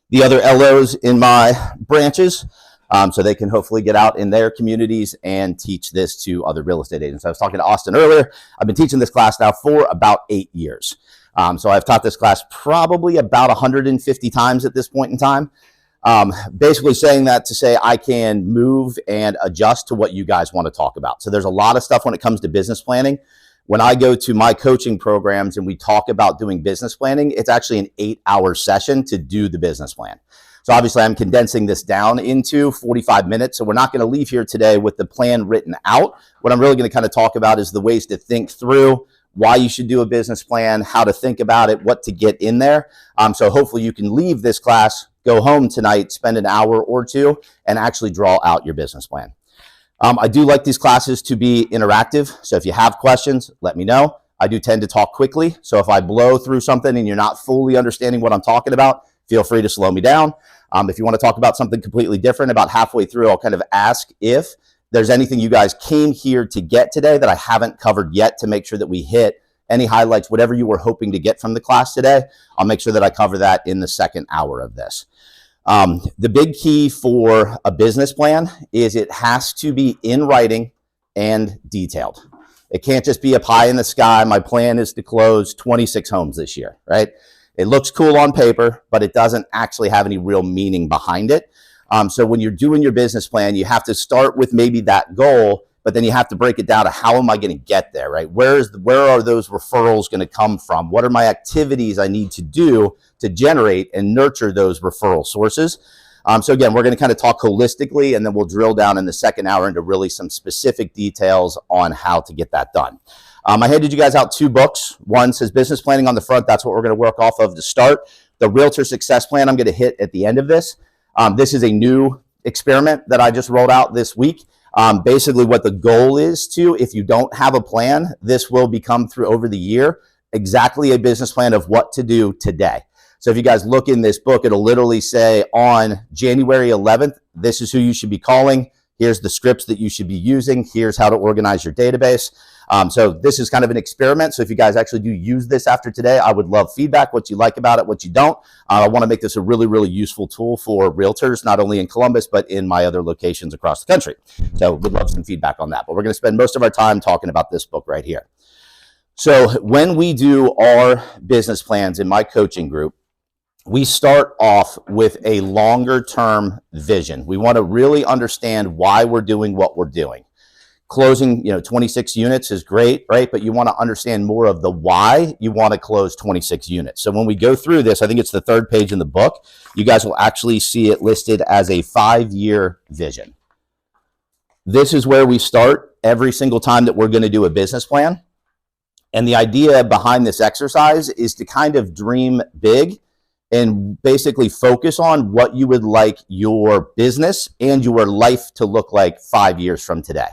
the other LOs in my branches, so they can hopefully get out in their communities and teach this to other real estate agents. I was talking to Austin earlier. I've been teaching this class now for about 8 years. So I've taught this class probably about 150 times at this point in time. Basically saying that to say I can move and adjust to what you guys want to talk about. So there's a lot of stuff when it comes to business planning. When I go to my coaching programs and we talk about doing business planning, it's actually an 8-hour session to do the business plan. So obviously I'm condensing this down into 45 minutes. So we're not going to leave here today with the plan written out. What I'm really going to kind of talk about is the ways to think through why you should do a business plan, how to think about it, what to get in there. So hopefully you can leave this class, go home tonight, spend an hour or two, and actually draw out your business plan. I do like these classes to be interactive. So if you have questions, let me know. I do tend to talk quickly. So if I blow through something and you're not fully understanding what I'm talking about, feel free to slow me down. If you want to talk about something completely different, about halfway through, I'll kind of ask if there's anything you guys came here to get today that I haven't covered yet, to make sure that we hit any highlights, whatever you were hoping to get from the class today. I'll make sure that I cover that in the second hour of this. The big key for a business plan is it has to be in writing and detailed. It can't just be a pie in the sky. My plan is to close 26 homes this year, right? It looks cool on paper, but it doesn't actually have any real meaning behind it. So when you're doing your business plan, you have to start with maybe that goal, but then you have to break it down to how am I going to get there, right? Where are those referrals going to come from? What are my activities I need to do to generate and nurture those referral sources? So again, we're going to kind of talk holistically, and then we'll drill down in the second hour into really some specific details on how to get that done. I handed you guys out 2 books. One says Business Planning on the front. That's what we're going to work off of to start. The Realtor Success Plan I'm going to hit at the end of this. This is a new experiment that I just rolled out this week. Basically what the goal is if you don't have a plan, this will become through over the year, exactly a business plan of what to do today. So if you guys look in this book, it'll literally say on January 11th, this is who you should be calling. Here's the scripts that you should be using. Here's how to organize your database. So this is kind of an experiment. So if you guys actually do use this after today, I would love feedback, what you like about it, what you don't. I want to make this a really, really useful tool for realtors, not only in Columbus, but in my other locations across the country. So we'd love some feedback on that. But we're going to spend most of our time talking about this book right here. So when we do our business plans in my coaching group, we start off with a longer term vision. We want to really understand why we're doing what we're doing. Closing, 26 units is great, right? But you want to understand more of the why you want to close 26 units. So when we go through this, I think it's the 3rd page in the book, you guys will actually see it listed as a 5-year vision. This is where we start every single time that we're going to do a business plan. And the idea behind this exercise is to kind of dream big and basically focus on what you would like your business and your life to look like 5 years from today.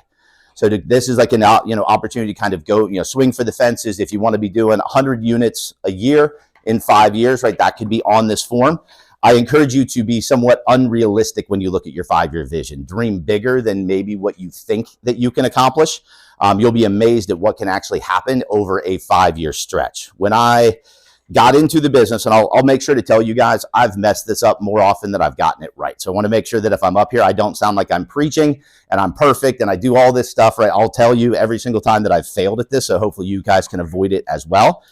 So this is like an opportunity to kind of go, swing for the fences. If you want to be doing 100 units a year in 5 years, right, that could be on this form. I encourage you to be somewhat unrealistic when you look at your 5-year vision. Dream bigger than maybe what you think that you can accomplish. You'll be amazed at what can actually happen over a 5-year stretch. When I got into the business, and I'll make sure to tell you guys, I've messed this up more often than I've gotten it right. So I want to make sure that if I'm up here, I don't sound like I'm preaching and I'm perfect and I do all this stuff, right? I'll tell you every single time that I've failed at this, so hopefully you guys can avoid it as well.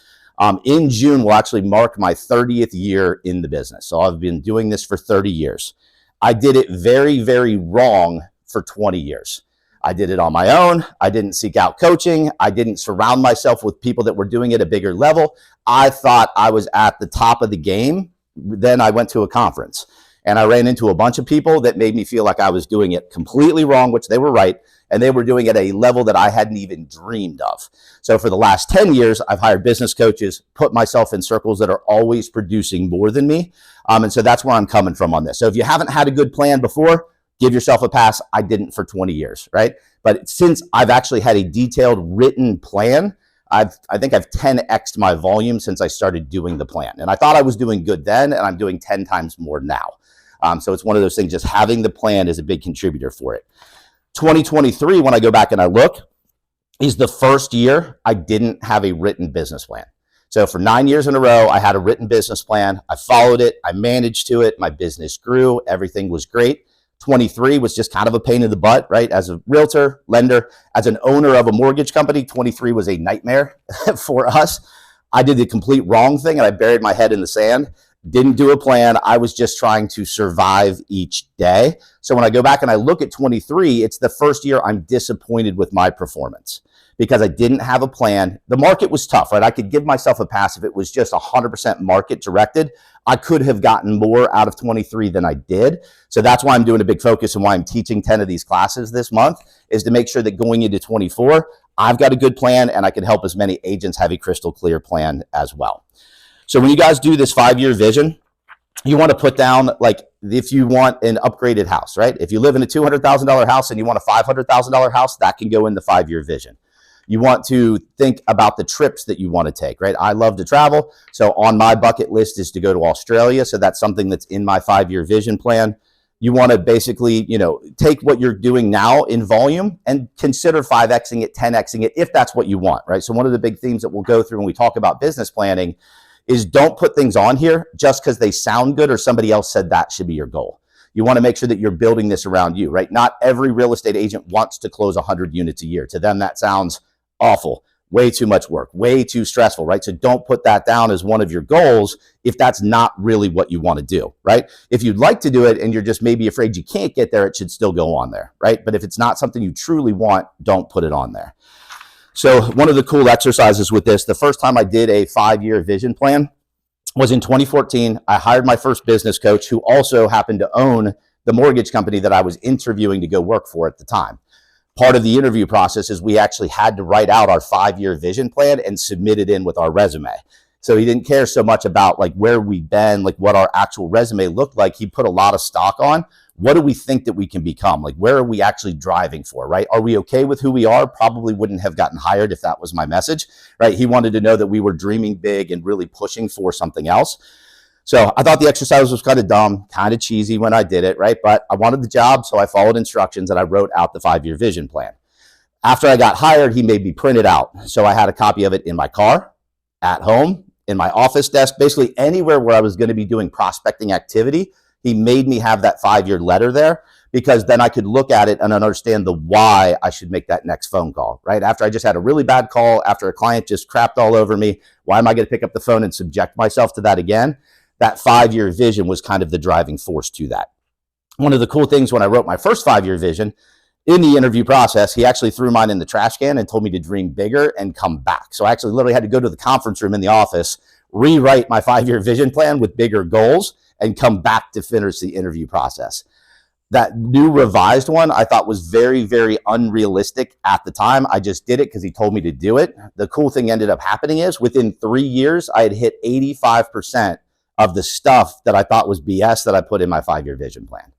In June will actually mark my 30th year in the business. So I've been doing this for 30 years. I did it very, very wrong for 20 years. I did it on my own. I didn't seek out coaching. I didn't surround myself with people that were doing it at a bigger level. I thought I was at the top of the game. Then I went to a conference and I ran into a bunch of people that made me feel like I was doing it completely wrong, which they were right. And they were doing it at a level that I hadn't even dreamed of. So for the last 10 years, I've hired business coaches, put myself in circles that are always producing more than me. And so that's where I'm coming from on this. So if you haven't had a good plan before, give yourself a pass. I didn't for 20 years, right? But since I've actually had a detailed written plan, I think I've 10x'd my volume since I started doing the plan. And I thought I was doing good then, and I'm doing 10 times more now. So it's one of those things, just having the plan is a big contributor for it. 2023, when I go back and I look, is the first year I didn't have a written business plan. So for 9 years in a row, I had a written business plan. I followed it. I managed to it. My business grew. Everything was great. 23 was just kind of a pain in the butt, right? As a realtor, lender, as an owner of a mortgage company, 23 was a nightmare for us. I did the complete wrong thing and I buried my head in the sand. Didn't do a plan. I was just trying to survive each day. So when I go back and I look at 23, it's the first year I'm disappointed with my performance because I didn't have a plan. The market was tough, right? I could give myself a pass if it was just 100% market directed. I could have gotten more out of 23 than I did. So that's why I'm doing a big focus and why I'm teaching 10 of these classes this month is to make sure that going into 24, I've got a good plan and I can help as many agents have a crystal clear plan as well. So when you guys do this 5-year vision, you want to put down, like, if you want an upgraded house, right? If you live in a $200,000 house and you want a $500,000 house, that can go in the 5-year vision. You want to think about the trips that you want to take, right? I love to travel. So on my bucket list is to go to Australia. So that's something that's in my 5-year vision plan. You want to basically, take what you're doing now in volume and consider 5Xing it, 10Xing it, if that's what you want, right? So one of the big themes that we'll go through when we talk about business planning is don't put things on here just because they sound good or somebody else said that should be your goal. You want to make sure that you're building this around you, right? Not every real estate agent wants to close 100 units a year. To them, that sounds awful, way too much work, way too stressful, right? So don't put that down as one of your goals if that's not really what you want to do, right? If you'd like to do it and you're just maybe afraid you can't get there, it should still go on there, right? But if it's not something you truly want, don't put it on there. So one of the cool exercises with this, the first time I did a 5-year vision plan was in 2014. I hired my first business coach who also happened to own the mortgage company that I was interviewing to go work for at the time. Part of the interview process is we actually had to write out our 5-year vision plan and submit it in with our resume. So he didn't care so much about like where we've been, like what our actual resume looked like. He put a lot of stock on what do we think that we can become? Like where are we actually driving for, right? Are we okay with who we are? Probably wouldn't have gotten hired if that was my message, right? He wanted to know that we were dreaming big and really pushing for something else. So I thought the exercise was kind of dumb, kind of cheesy when I did it, right? But I wanted the job, so I followed instructions and I wrote out the 5-year vision plan. After I got hired, he made me print it out. So I had a copy of it in my car, at home, in my office desk, basically anywhere where I was going to be doing prospecting activity. He made me have that 5-year letter there because then I could look at it and understand the why I should make that next phone call, right? After I just had a really bad call, after a client just crapped all over me, why am I going to pick up the phone and subject myself to that again? That 5-year vision was kind of the driving force to that. One of the cool things when I wrote my first 5-year vision, in the interview process, he actually threw mine in the trash can and told me to dream bigger and come back. So I actually literally had to go to the conference room in the office, rewrite my 5-year vision plan with bigger goals, and come back to finish the interview process. That new revised one I thought was very, very unrealistic at the time. I just did it because he told me to do it. The cool thing ended up happening is within 3 years, I had hit 85% of the stuff that I thought was BS that I put in my 5-year vision plan.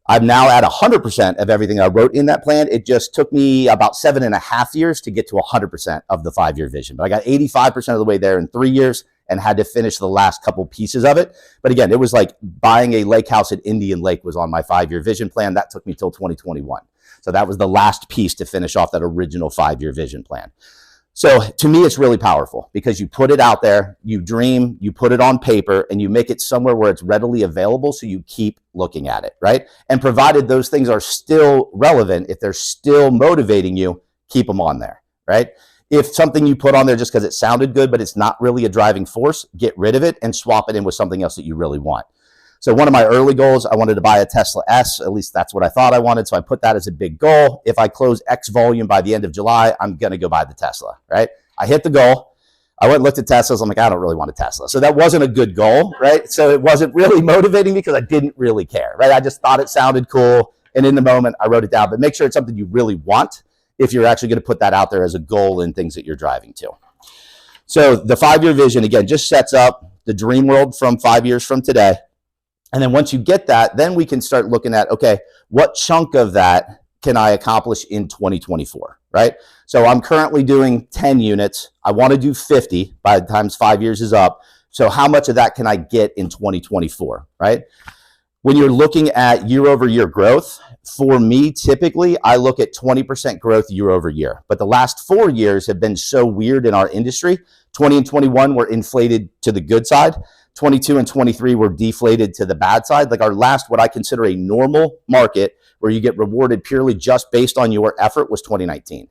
I'm now at 100% of everything I wrote in that plan. It just took me about 7.5 years to get to 100% of the 5-year vision. But I got 85% of the way there in 3 years and had to finish the last couple pieces of it. But again, it was like buying a lake house at Indian Lake was on my 5-year vision plan. That took me till 2021. So that was the last piece to finish off that original 5-year vision plan. So to me, it's really powerful because you put it out there, you dream, you put it on paper, and you make it somewhere where it's readily available so you keep looking at it, right? And provided those things are still relevant, if they're still motivating you, keep them on there, right? If something you put on there just because it sounded good, but it's not really a driving force, get rid of it and swap it in with something else that you really want. So one of my early goals, I wanted to buy a Tesla S. At least that's what I thought I wanted. So I put that as a big goal. If I close X volume by the end of July, I'm going to go buy the Tesla, right? I hit the goal. I went and looked at Teslas. I'm like, I don't really want a Tesla. So that wasn't a good goal, right? So it wasn't really motivating me because I didn't really care, right? I just thought it sounded cool. And in the moment, I wrote it down. But make sure it's something you really want if you're actually going to put that out there as a goal and things that you're driving to. So the 5-year vision, again, just sets up the dream world from 5 years from today. And then once you get that, then we can start looking at, okay, what chunk of that can I accomplish in 2024, right? So I'm currently doing 10 units. I want to do 50 by the time 5 years is up. So how much of that can I get in 2024, right? When you're looking at year over year growth, for me, typically, I look at 20% growth year over year. But the last 4 years have been so weird in our industry. 20 and 21 were inflated to the good side. 22 and 23 were deflated to the bad side. Like our last, what I consider a normal market where you get rewarded purely just based on your effort was 2019.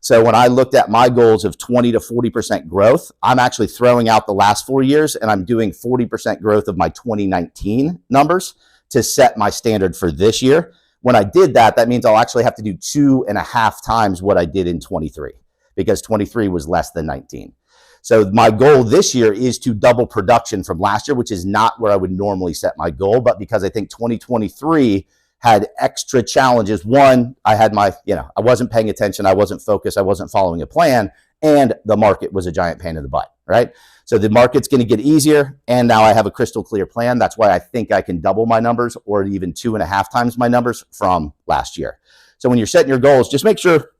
So when I looked at my goals of 20 to 40% growth, I'm actually throwing out the last 4 years and I'm doing 40% growth of my 2019 numbers to set my standard for this year. When I did that, that means I'll actually have to do 2.5 times what I did in 23 because 23 was less than 19. So my goal this year is to double production from last year, which is not where I would normally set my goal. But because I think 2023 had extra challenges. One, I had I wasn't paying attention. I wasn't focused. I wasn't following a plan. And the market was a giant pain in the butt, right? So the market's going to get easier. And now I have a crystal clear plan. That's why I think I can double my numbers or even 2.5 times my numbers from last year. So when you're setting your goals, just make sure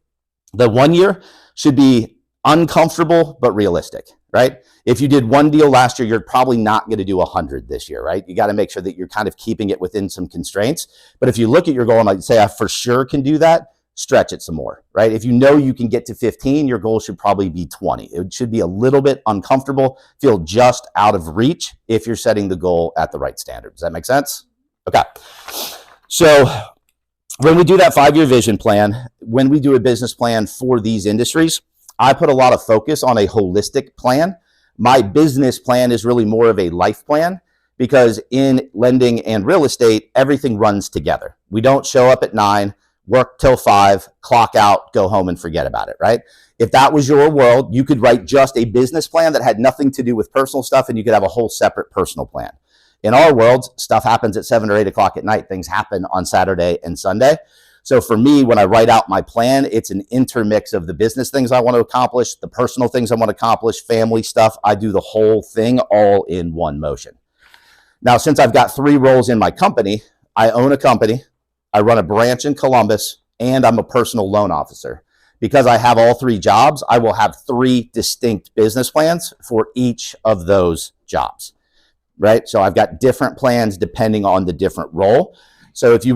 the 1 year should be uncomfortable, but realistic, right? If you did one deal last year, you're probably not going to do 100 this year, right? You got to make sure that you're kind of keeping it within some constraints. But if you look at your goal and like say, I for sure can do that, stretch it some more, right? If you know you can get to 15, your goal should probably be 20. It should be a little bit uncomfortable, feel just out of reach if you're setting the goal at the right standard. Does that make sense? Okay. So when we do that 5-year vision plan, when we do a business plan for these industries, I put a lot of focus on a holistic plan. My business plan is really more of a life plan because in lending and real estate, everything runs together. We don't show up at 9, work till 5, clock out, go home and forget about it, right? If that was your world, you could write just a business plan that had nothing to do with personal stuff and you could have a whole separate personal plan. In our world, stuff happens at 7 or 8 o'clock at night. Things happen on Saturday and Sunday. So for me, when I write out my plan, it's an intermix of the business things I want to accomplish, the personal things I want to accomplish, family stuff. I do the whole thing all in one motion. Now, since I've got 3 roles in my company, I own a company, I run a branch in Columbus, and I'm a personal loan officer. Because I have all 3 jobs, I will have 3 distinct business plans for each of those jobs, right? So I've got different plans depending on the different role. So if you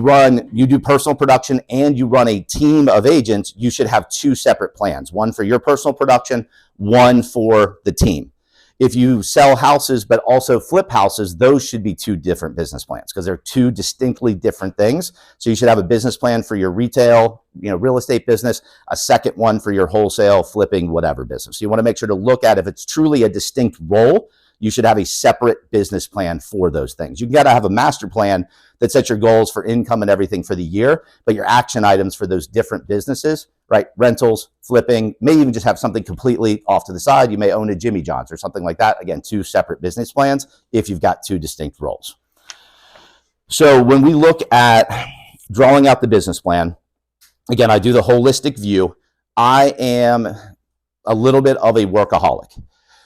do personal production and you run a team of agents, you should have 2 separate plans, one for your personal production, one for the team. If you sell houses but also flip houses, those should be 2 different business plans because they're 2 distinctly different things. So you should have a business plan for your retail, real estate business, a second one for your wholesale, flipping, whatever business. So you want to make sure to look at if it's truly a distinct role, you should have a separate business plan for those things. You got to have a master plan that sets your goals for income and everything for the year, but your action items for those different businesses, right? Rentals, flipping, may even just have something completely off to the side. You may own a Jimmy John's or something like that. Again, 2 separate business plans if you've got 2 distinct roles. So when we look at drawing out the business plan, again, I do the holistic view. I am a little bit of a workaholic.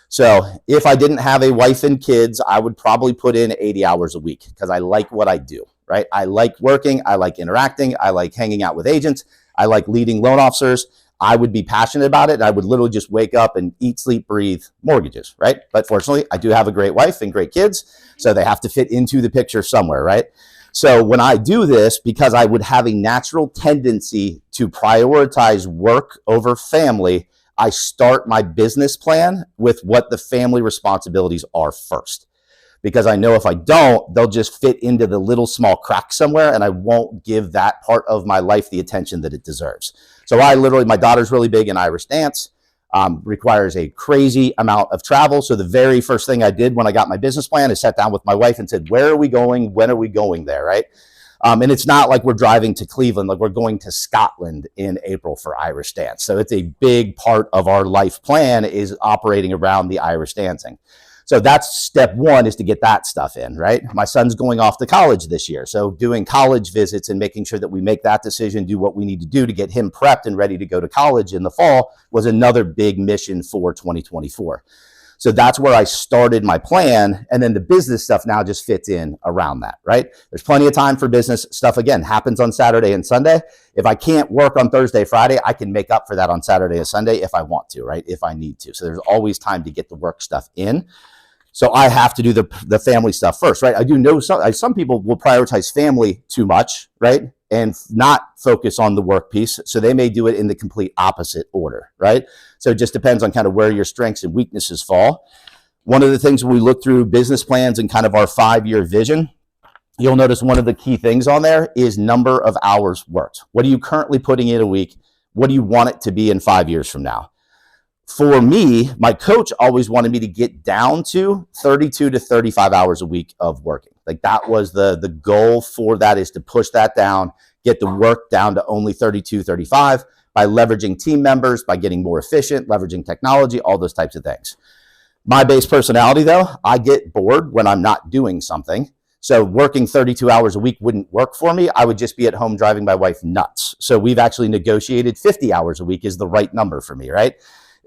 So if I didn't have a wife and kids, I would probably put in 80 hours a week because I like what I do, right? I like working. I like interacting. I like hanging out with agents. I like leading loan officers. I would be passionate about it. And I would literally just wake up and eat, sleep, breathe mortgages, right? But fortunately, I do have a great wife and great kids. So they have to fit into the picture somewhere, right? So when I do this, because I would have a natural tendency to prioritize work over family, I start my business plan with what the family responsibilities are first. Because I know if I don't, they'll just fit into the little small crack somewhere and I won't give that part of my life the attention that it deserves. So my daughter's really big in Irish dance, requires a crazy amount of travel. So the very first thing I did when I got my business plan is sat down with my wife and said, where are we going? When are we going there, right? And it's not like we're driving to Cleveland, like we're going to Scotland in April for Irish dance. So it's a big part of our life plan is operating around the Irish dancing. So that's step 1 is to get that stuff in, right? My son's going off to college this year. So doing college visits and making sure that we make that decision, do what we need to do to get him prepped and ready to go to college in the fall was another big mission for 2024. So that's where I started my plan. And then the business stuff now just fits in around that, right? There's plenty of time for business stuff. Again, happens on Saturday and Sunday. If I can't work on Thursday, Friday, I can make up for that on Saturday and Sunday if I want to, right? If I need to. So there's always time to get the work stuff in. So I have to do the family stuff first, right? I do know some people will prioritize family too much, right? and not focus on the work piece. So they may do it in the complete opposite order, right? So it just depends on kind of where your strengths and weaknesses fall. One of the things when we look through business plans and kind of our 5-year vision, you'll notice one of the key things on there is number of hours worked. What are you currently putting in a week? What do you want it to be in 5 years from now? For me, my coach always wanted me to get down to 32 to 35 hours a week of working. Like that was the goal for that, is to push that down, get the work down to only 32, 35 by leveraging team members, by getting more efficient, leveraging technology, all those types of things. My base personality though, I get bored when I'm not doing something. So working 32 hours a week wouldn't work for me. I would just be at home driving my wife nuts. So we've actually negotiated 50 hours a week is the right number for me, right?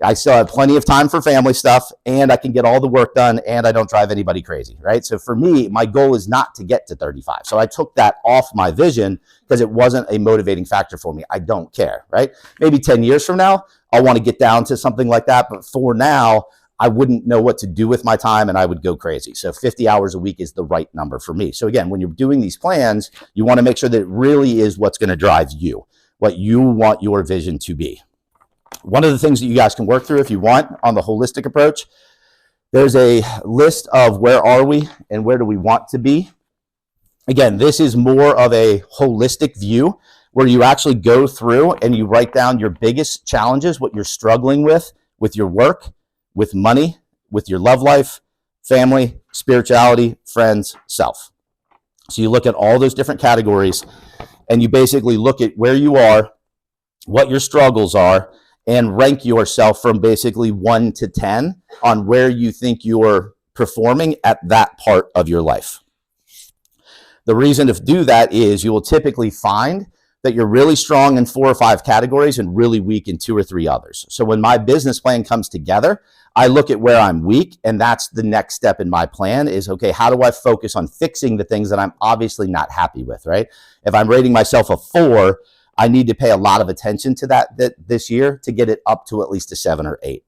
I still have plenty of time for family stuff, and I can get all the work done, and I don't drive anybody crazy, right? So for me, my goal is not to get to 35. So I took that off my vision because it wasn't a motivating factor for me. I don't care, right? Maybe 10 years from now, I'll want to get down to something like that. But for now, I wouldn't know what to do with my time, and I would go crazy. So 50 hours a week is the right number for me. So again, when you're doing these plans, you want to make sure that it really is what's going to drive you, what you want your vision to be. One of the things that you guys can work through if you want on the holistic approach, there's a list of where are we and where do we want to be. Again, this is more of a holistic view where you actually go through and you write down your biggest challenges, what you're struggling with your work, with money, with your love life, family, spirituality, friends, self. So you look at all those different categories and you basically look at where you are, what your struggles are, and rank yourself from basically 1 to 10 on where you think you're performing at that part of your life. The reason to do that is you will typically find that you're really strong in 4 or 5 categories and really weak in 2 or 3 others. So when my business plan comes together, I look at where I'm weak, and that's the next step in my plan is, okay, how do I focus on fixing the things that I'm obviously not happy with, right? If I'm rating myself a 4, I need to pay a lot of attention to that this year to get it up to at least a 7 or 8.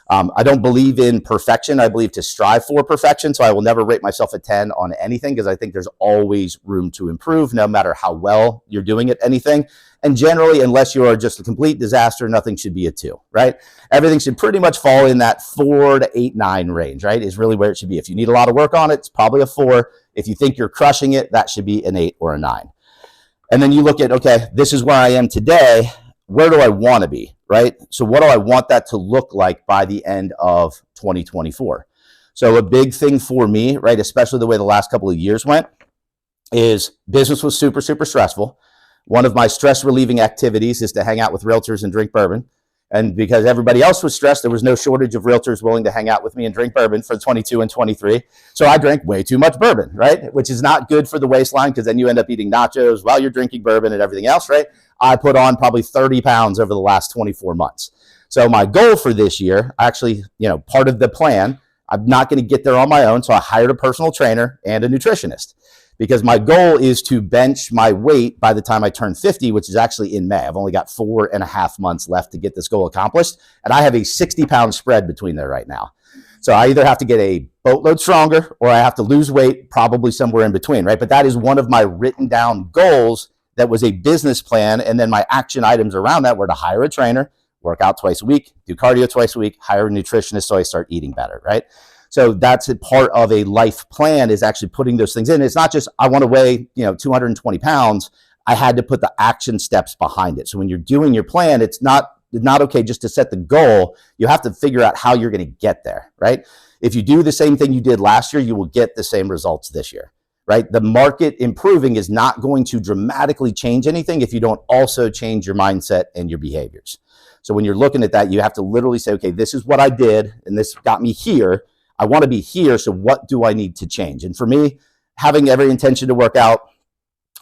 I don't believe in perfection. I believe to strive for perfection. So I will never rate myself a 10 on anything because I think there's always room to improve no matter how well you're doing at anything. And generally, unless you are just a complete disaster, nothing should be a 2, right? Everything should pretty much fall in that 4 to 8, 9 range, right? Is really where it should be. If you need a lot of work on it, it's probably a 4. If you think you're crushing it, that should be an 8 or a 9. And then you look at, okay, this is where I am today. Where do I want to be, right? So what do I want that to look like by the end of 2024? So a big thing for me, right, especially the way the last couple of years went, is business was super, super stressful. One of my stress relieving activities is to hang out with realtors and drink bourbon. And because everybody else was stressed, there was no shortage of realtors willing to hang out with me and drink bourbon for 22 and 23. So I drank way too much bourbon, right? Which is not good for the waistline because then you end up eating nachos while you're drinking bourbon and everything else, right? I put on probably 30 pounds over the last 24 months. So my goal for this year, actually, part of the plan, I'm not going to get there on my own. So I hired a personal trainer and a nutritionist, because my goal is to bench my weight by the time I turn 50, which is actually in May. I've only got 4.5 months left to get this goal accomplished. And I have a 60-pound spread between there right now. So I either have to get a boatload stronger or I have to lose weight, probably somewhere in between, right? But that is one of my written down goals that was a business plan. And then my action items around that were to hire a trainer, work out twice a week, do cardio twice a week, hire a nutritionist so I start eating better, right? So that's a part of a life plan, is actually putting those things in. It's not just, I want to weigh, 220 pounds. I had to put the action steps behind it. So when you're doing your plan, it's not okay just to set the goal. You have to figure out how you're going to get there, right? If you do the same thing you did last year, you will get the same results this year, right? The market improving is not going to dramatically change anything if you don't also change your mindset and your behaviors. So when you're looking at that, you have to literally say, okay, this is what I did and this got me here. I want to be here, so what do I need to change? And for me, having every intention to work out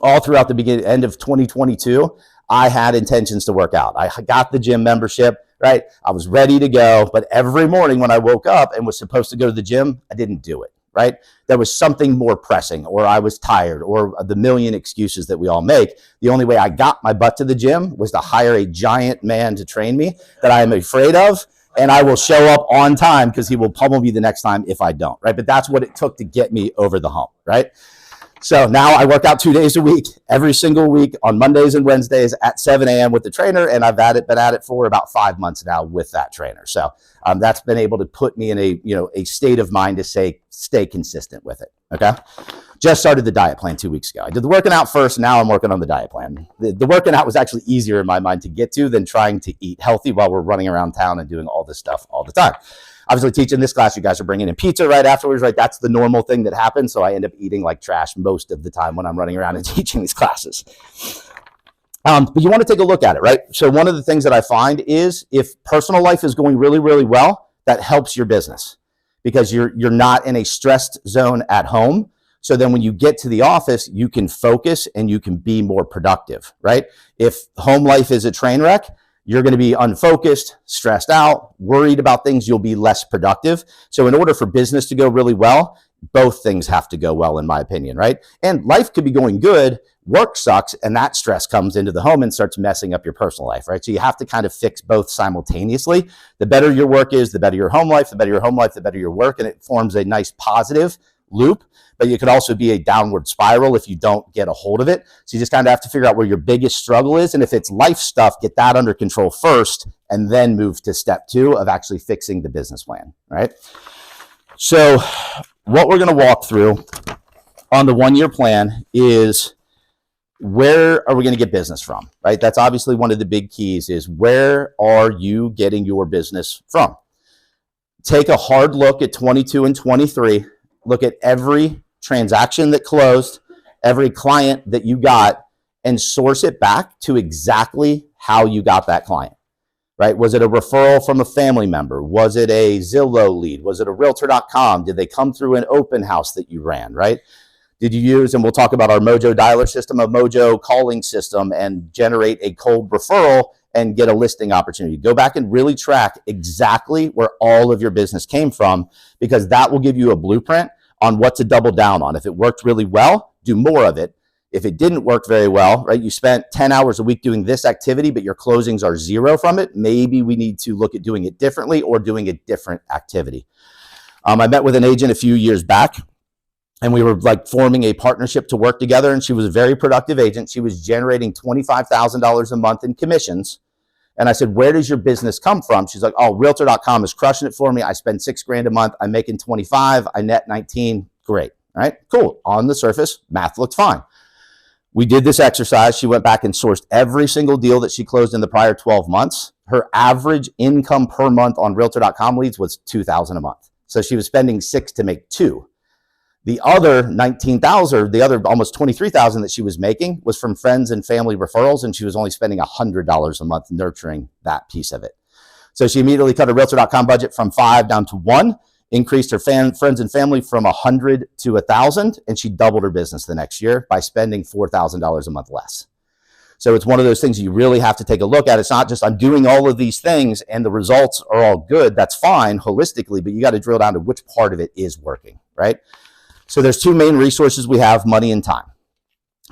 all throughout the end of 2022, I had intentions to work out. I got the gym membership, right? I was ready to go, but every morning when I woke up and was supposed to go to the gym, I didn't do it, right? There was something more pressing, or I was tired, or the million excuses that we all make. The only way I got my butt to the gym was to hire a giant man to train me that I am afraid of. And I will show up on time because he will pummel me the next time if I don't, right? But that's what it took to get me over the hump, right? So now I work out 2 days a week, every single week on Mondays and Wednesdays at 7 a.m. with the trainer. And I've been at it for about 5 months now with that trainer. So that's been able to put me in a state of mind to stay consistent with it. Okay. Just started the diet plan 2 weeks ago. I did the working out first. Now I'm working on the diet plan. The working out was actually easier in my mind to get to than trying to eat healthy while we're running around town and doing all this stuff all the time. Obviously, teaching this class, you guys are bringing in pizza right afterwards, right? That's the normal thing that happens. So I end up eating like trash most of the time when I'm running around and teaching these classes. But you want to take a look at it, right? So one of the things that I find is if personal life is going really, really well, that helps your business because you're not in a stressed zone at home. So then when you get to the office, you can focus and you can be more productive, right? If home life is a train wreck, you're going to be unfocused, stressed out, worried about things. You'll be less productive. So in order for business to go really well, both things have to go well, in my opinion, right? And life could be going good, work sucks, and that stress comes into the home and starts messing up your personal life, right? So you have to kind of fix both simultaneously. The better your work is, the better your home life, the better your home life, the better your work, and it forms a nice positive loop. But you could also be a downward spiral if you don't get a hold of it. So you just kind of have to figure out where your biggest struggle is. And if it's life stuff, get that under control first and then move to step 2 of actually fixing the business plan, right? So what we're going to walk through on the 1-year plan is where are we going to get business from, right? That's obviously one of the big keys is where are you getting your business from? Take a hard look at 22 and 23. Look at every transaction that closed, every client that you got, and source it back to exactly how you got that client, right? Was it a referral from a family member? Was it a Zillow lead? Was it a Realtor.com? Did they come through an open house that you ran, right? Did you use, and we'll talk about our Mojo dialer system, a Mojo calling system, and generate a cold referral and get a listing opportunity? Go back and really track exactly where all of your business came from, because that will give you a blueprint on what to double down on. If it worked really well, do more of it. If it didn't work very well, right, you spent 10 hours a week doing this activity, but your closings are 0 from it, maybe we need to look at doing it differently or doing a different activity. I met with an agent a few years back, and we were like forming a partnership to work together, and she was a very productive agent. She was generating $25,000 a month in commissions. And I said, where does your business come from? She's like, oh, Realtor.com is crushing it for me. I spend $6,000 a month. I'm making 25. I net 19. Great. All right, cool. On the surface, math looked fine. We did this exercise. She went back and sourced every single deal that she closed in the prior 12 months. Her average income per month on Realtor.com leads was $2,000 a month. So she was spending $6,000 to make $2,000. The other $19,000, the other almost $23,000 that she was making was from friends and family referrals, and she was only spending $100 a month nurturing that piece of it. So she immediately cut her Realtor.com budget from 5 down to 1, increased her friends and family from 100 to 1,000, and she doubled her business the next year by spending $4,000 a month less. So it's one of those things you really have to take a look at. It's not just I'm doing all of these things and the results are all good. That's fine holistically, but you got to drill down to which part of it is working, right? So there's 2 main resources we have, money and time.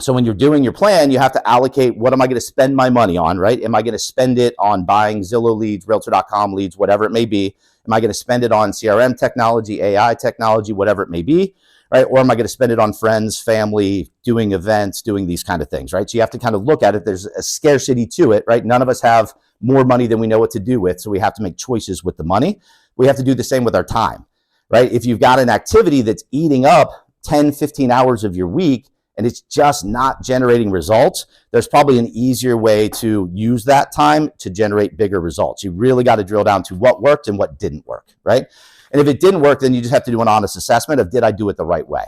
So when you're doing your plan, you have to allocate, what am I going to spend my money on, right? Am I going to spend it on buying Zillow leads, Realtor.com leads, whatever it may be? Am I going to spend it on CRM technology, AI technology, whatever it may be, right? Or am I going to spend it on friends, family, doing events, doing these kind of things, right? So you have to kind of look at it. There's a scarcity to it, right? None of us have more money than we know what to do with. So we have to make choices with the money. We have to do the same with our time. Right? If you've got an activity that's eating up 10, 15 hours of your week and it's just not generating results, there's probably an easier way to use that time to generate bigger results. You really got to drill down to what worked and what didn't work, right? And if it didn't work, then you just have to do an honest assessment of, did I do it the right way,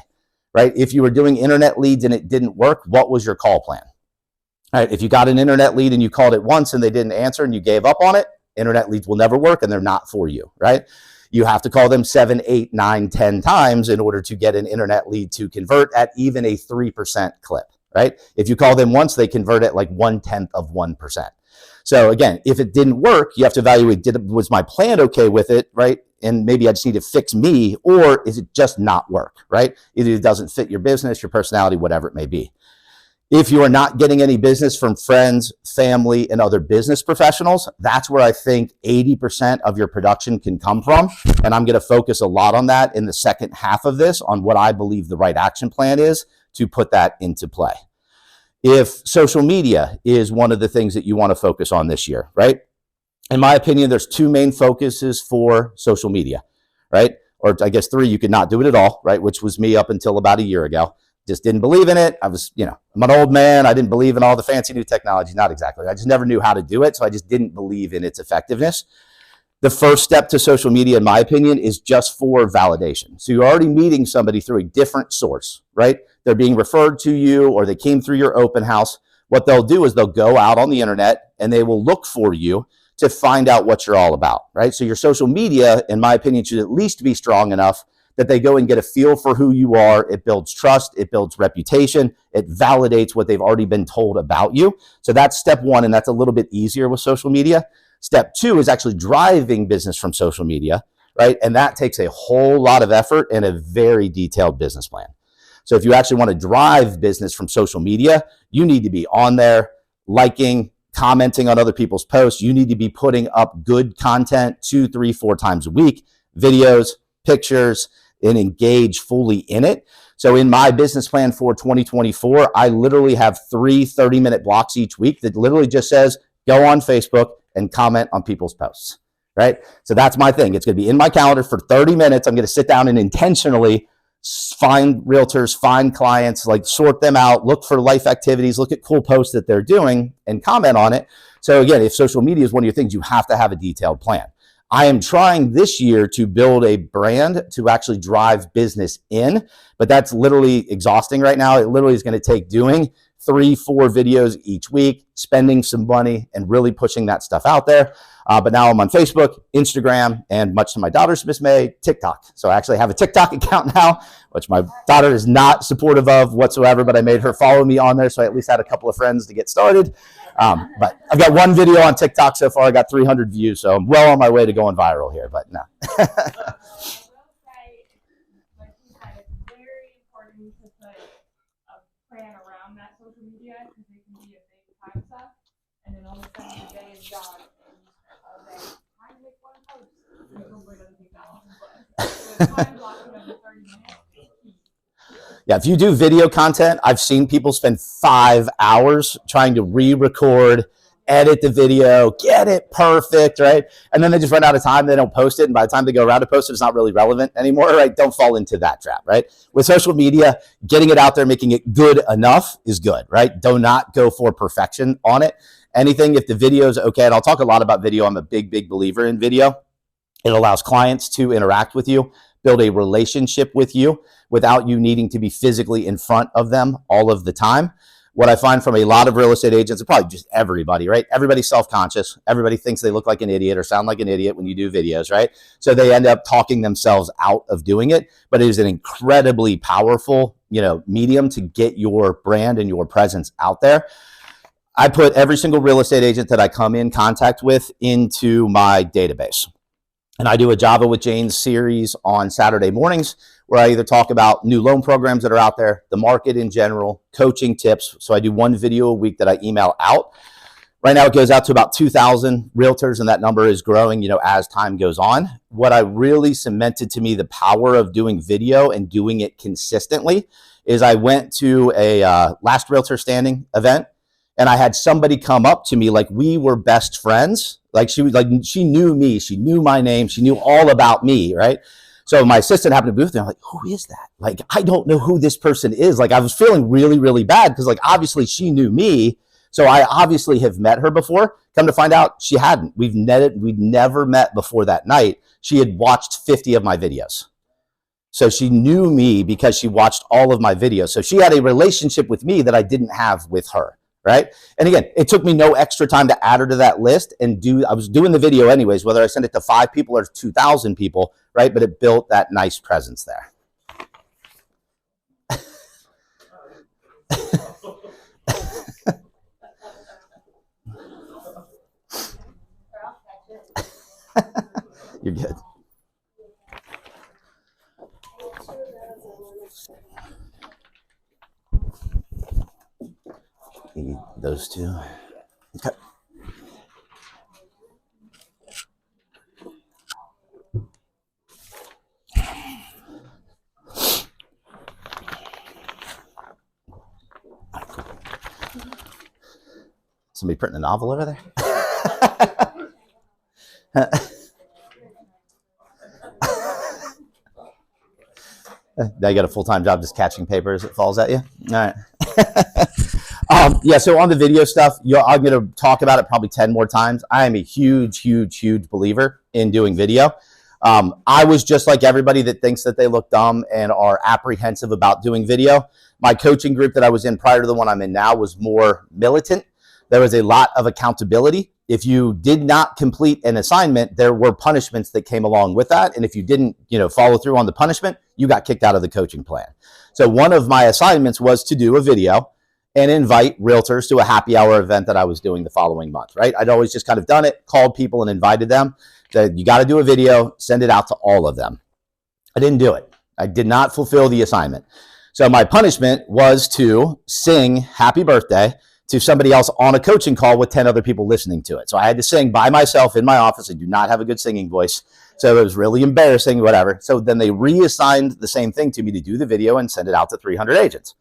right? If you were doing internet leads and it didn't work, what was your call plan? All right, if you got an internet lead and you called it once and they didn't answer and you gave up on it, internet leads will never work and they're not for you, right? You have to call them 7, 8, 9, 10 times in order to get an internet lead to convert at even a 3% clip, right? If you call them once, they convert at like 1/10 of 1%. So again, if it didn't work, you have to evaluate, was my plan okay with it, right? And maybe I just need to fix me, or is it just not work, right? Either it doesn't fit your business, your personality, whatever it may be. If you are not getting any business from friends, family, and other business professionals, that's where I think 80% of your production can come from. And I'm going to focus a lot on that in the second half of this, on what I believe the right action plan is to put that into play. If social media is one of the things that you want to focus on this year, right? In my opinion, there's two main focuses for social media, right? Or I guess three. You could not do it at all, right? Which was me up until about a year ago. Just didn't believe in it. I was, I'm an old man. I didn't believe in all the fancy new technology. Not exactly. I just never knew how to do it. So I just didn't believe in its effectiveness. The first step to social media, in my opinion, is just for validation. So you're already meeting somebody through a different source, right? They're being referred to you, or they came through your open house. What they'll do is they'll go out on the internet and they will look for you to find out what you're all about, right? So your social media, in my opinion, should at least be strong enough that they go and get a feel for who you are. It builds trust, it builds reputation, it validates what they've already been told about you. So that's step one, and that's a little bit easier with social media. Step two is actually driving business from social media, right? And that takes a whole lot of effort and a very detailed business plan. So if you actually want to drive business from social media, you need to be on there, liking, commenting on other people's posts. You need to be putting up good content 2, 3, 4 times a week, videos, pictures, and engage fully in it. So in my business plan for 2024, I literally have 3 30-minute blocks each week that literally just says, go on Facebook and comment on people's posts, right? So that's my thing. It's going to be in my calendar for 30 minutes. I'm going to sit down and intentionally find realtors, find clients, like sort them out, look for life activities, look at cool posts that they're doing and comment on it. So again, if social media is one of your things, you have to have a detailed plan. I am trying this year to build a brand to actually drive business in, but that's literally exhausting right now. It literally is going to take doing 3, 4 videos each week, spending some money and really pushing that stuff out there. But now I'm on Facebook, Instagram, and much to my daughter's dismay, TikTok. So I actually have a TikTok account now, which my daughter is not supportive of whatsoever, but I made her follow me on there. So I at least had a couple of friends to get started. But I've got one video on TikTok so far. I got 300 views. So I'm well on my way to going viral here, but no. Plan around that social media because it can be a big time suck, and then all of a sudden the day is gone and you spent all day trying to make one post. Hopefully it doesn't take that long, but the time blocking of the 30 minutes. Yeah, if you do video content, I've seen people spend 5 hours trying to re-record, edit the video, get it perfect, right? And then they just run out of time. They don't post it. And by the time they go around to post it, it's not really relevant anymore, right? Don't fall into that trap, right? With social media, getting it out there, making it good enough is good, right? Do not go for perfection on it. Anything, if the video is okay, and I'll talk a lot about video. I'm a big, big believer in video. It allows clients to interact with you, build a relationship with you without you needing to be physically in front of them all of the time. What I find from a lot of real estate agents, and probably just everybody, right? Everybody's self-conscious. Everybody thinks they look like an idiot or sound like an idiot when you do videos, right? So they end up talking themselves out of doing it. But it is an incredibly powerful, medium to get your brand and your presence out there. I put every single real estate agent that I come in contact with into my database. And I do a Java with Jane series on Saturday mornings where I either talk about new loan programs that are out there, the market in general, coaching tips. So I do one video a week that I email out. Right now it goes out to about 2,000 realtors, and that number is growing, as time goes on. What I really cemented to me the power of doing video and doing it consistently is I went to a Last Realtor Standing event, and I had somebody come up to me like we were best friends. She knew me, she knew my name, she knew all about me, right? So my assistant happened to be with me. I'm like, who is that? I don't know who this person is. I was feeling really, really bad because obviously she knew me. So I obviously have met her before. Come to find out, she hadn't. We'd never met before that night. She had watched 50 of my videos. So she knew me because she watched all of my videos. So she had a relationship with me that I didn't have with her. Right. And again, it took me no extra time to add her to that list and I was doing the video anyways, whether I sent it to 5 people or 2,000 people. Right. But it built that nice presence there. You're good. Need those two. Okay. Somebody printing a novel over there? Now you got a full-time job just catching paper as it falls at you? All right. Yeah, so on the video stuff, I'm going to talk about it probably 10 more times. I am a huge believer in doing video. I was just like everybody that thinks that they look dumb and are apprehensive about doing video. My coaching group that I was in prior to the one I'm in now was more militant. There was a lot of accountability. If you did not complete an assignment, there were punishments that came along with that. And if you didn't, follow through on the punishment, you got kicked out of the coaching plan. So one of my assignments was to do a video and invite realtors to a happy hour event that I was doing the following month, right? I'd always just kind of done it, called people and invited them. Said, you got to do a video, send it out to all of them. I didn't do it. I did not fulfill the assignment. So my punishment was to sing happy birthday to somebody else on a coaching call with 10 other people listening to it. So I had to sing by myself in my office. I do not have a good singing voice. So it was really embarrassing, whatever. So then they reassigned the same thing to me to do the video and send it out to 300 agents.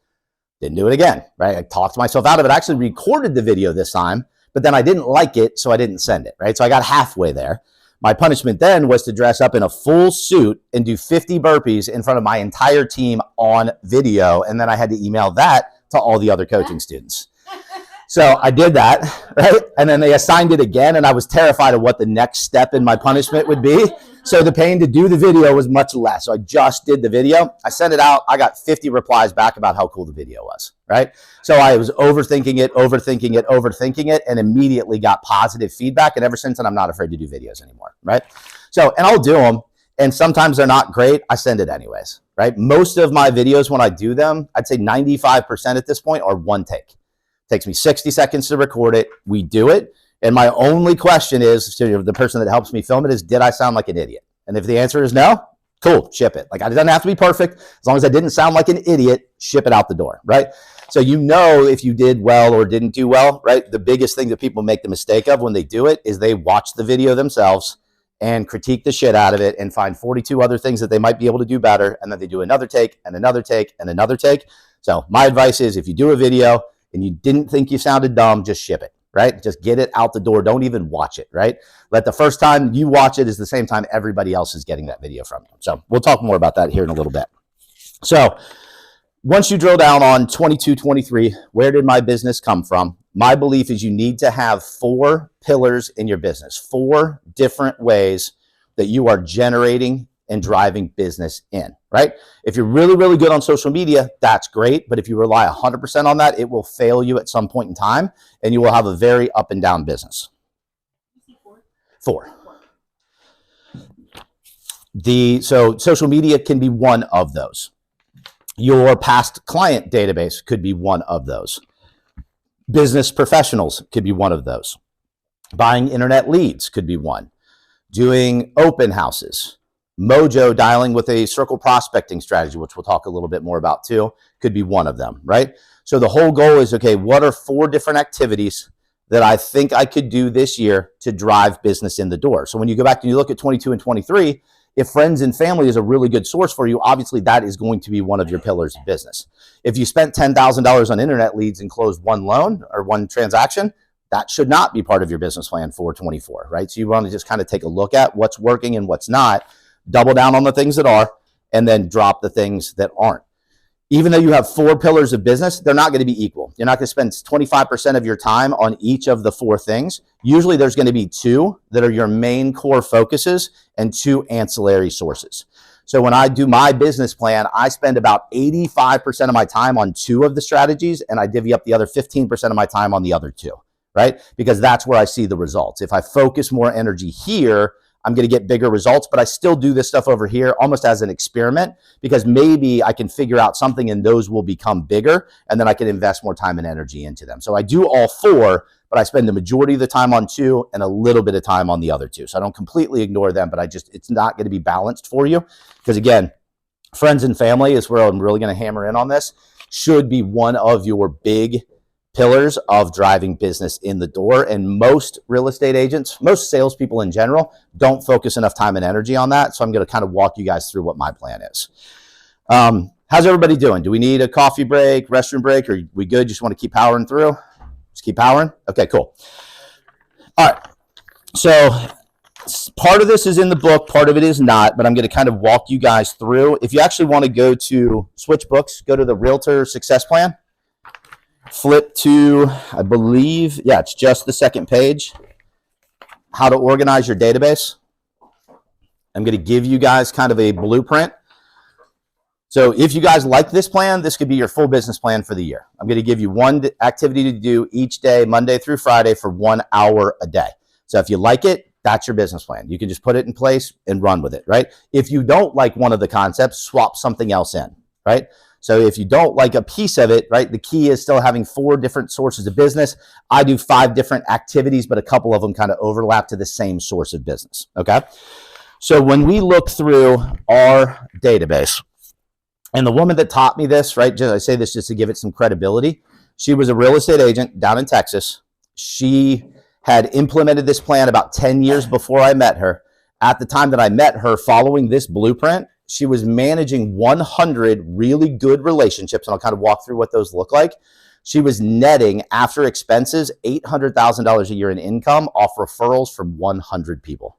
Didn't do it again, right? I talked myself out of it. I actually recorded the video this time, but then I didn't like it, so I didn't send it, right? So I got halfway there. My punishment then was to dress up in a full suit and do 50 burpees in front of my entire team on video. And then I had to email that to all the other coaching students. So I did that, right? And then they assigned it again, and I was terrified of what the next step in my punishment would be. So the pain to do the video was much less. So I just did the video. I sent it out. I got 50 replies back about how cool the video was, right? So I was overthinking it, and immediately got positive feedback. And ever since then, I'm not afraid to do videos anymore, right? So, and I'll do them. And sometimes they're not great. I send it anyways, right? Most of my videos, when I do them, I'd say 95% at this point are one take. Takes me 60 seconds to record it. We do it. And my only question is to the person that helps me film it is, did I sound like an idiot? And if the answer is no, cool, ship it. Like, it doesn't have to be perfect. As long as I didn't sound like an idiot, ship it out the door, right? So if you did well or didn't do well, right? The biggest thing that people make the mistake of when they do it is they watch the video themselves and critique the shit out of it and find 42 other things that they might be able to do better. And then they do another take and another take and another take. So my advice is, if you do a video and you didn't think you sounded dumb, just ship it, right? Just get it out the door. Don't even watch it, right? Let the first time you watch it is the same time everybody else is getting that video from you. So we'll talk more about that here in a little bit. So once you drill down on 22, 23, where did my business come from? My belief is you need to have 4 pillars in your business, 4 different ways that you are generating and driving business in, right? If you're really, really good on social media, that's great. But if you rely 100% on that, it will fail you at some point in time, and you will have a very up and down business. 4. So social media can be one of those. Your past client database could be one of those. Business professionals could be one of those. Buying internet leads could be one. Doing open houses. Mojo dialing with a circle prospecting strategy, which we'll talk a little bit more about too, could be one of them, right? So the whole goal is, okay, what are 4 different activities that I think I could do this year to drive business in the door? So when you go back and you look at 22 and 23, if friends and family is a really good source for you, obviously that is going to be one of your pillars of business. If you spent $10,000 on internet leads and closed 1 loan or 1 transaction, that should not be part of your business plan for 24, right? So you want to just kind of take a look at what's working and what's not, double down on the things that are, and then drop the things that aren't. Even though you have 4 pillars of business, they're not going to be equal. You're not going to spend 25% of your time on each of the 4 things. Usually there's going to be 2 that are your main core focuses and 2 ancillary sources. So when I do my business plan, I spend about 85% of my time on 2 of the strategies, and I divvy up the other 15% of my time on the other 2, right? Because that's where I see the results. If I focus more energy here, I'm going to get bigger results, but I still do this stuff over here almost as an experiment, because maybe I can figure out something and those will become bigger, and then I can invest more time and energy into them. So I do all 4, but I spend the majority of the time on 2 and a little bit of time on the other 2. So I don't completely ignore them, but it's not going to be balanced for you, because again, friends and family is where I'm really going to hammer in on this, should be one of your big pillars of driving business in the door. And most real estate agents, most salespeople in general, don't focus enough time and energy on that. So I'm going to kind of walk you guys through what my plan is. How's everybody doing? Do we need a coffee break, restroom break, or are we good? Just want to keep powering through? Just keep powering. Okay, cool. All right. So part of this is in the book, part of it is not, but I'm going to kind of walk you guys through. If you actually want to go to switch books, go to the Realtor Success Plan. Flip to, I believe, yeah, it's just the second page. How to organize your database. I'm going to give you guys kind of a blueprint. So if you guys like this plan, this could be your full business plan for the year. I'm going to give you one activity to do each day, Monday through Friday, for 1 hour a day. So if you like it, that's your business plan. You can just put it in place and run with it, right? If you don't like one of the concepts, swap something else in, right? So if you don't like a piece of it, right, the key is still having 4 different sources of business. I do 5 different activities, but a couple of them kind of overlap to the same source of business, okay? So when we look through our database, and the woman that taught me this, right, just, I say this just to give it some credibility. She was a real estate agent down in Texas. She had implemented this plan about 10 years before I met her. At the time that I met her, following this blueprint, she was managing 100 really good relationships, and I'll kind of walk through what those look like. She was netting, after expenses, $800,000 a year in income off referrals from 100 people.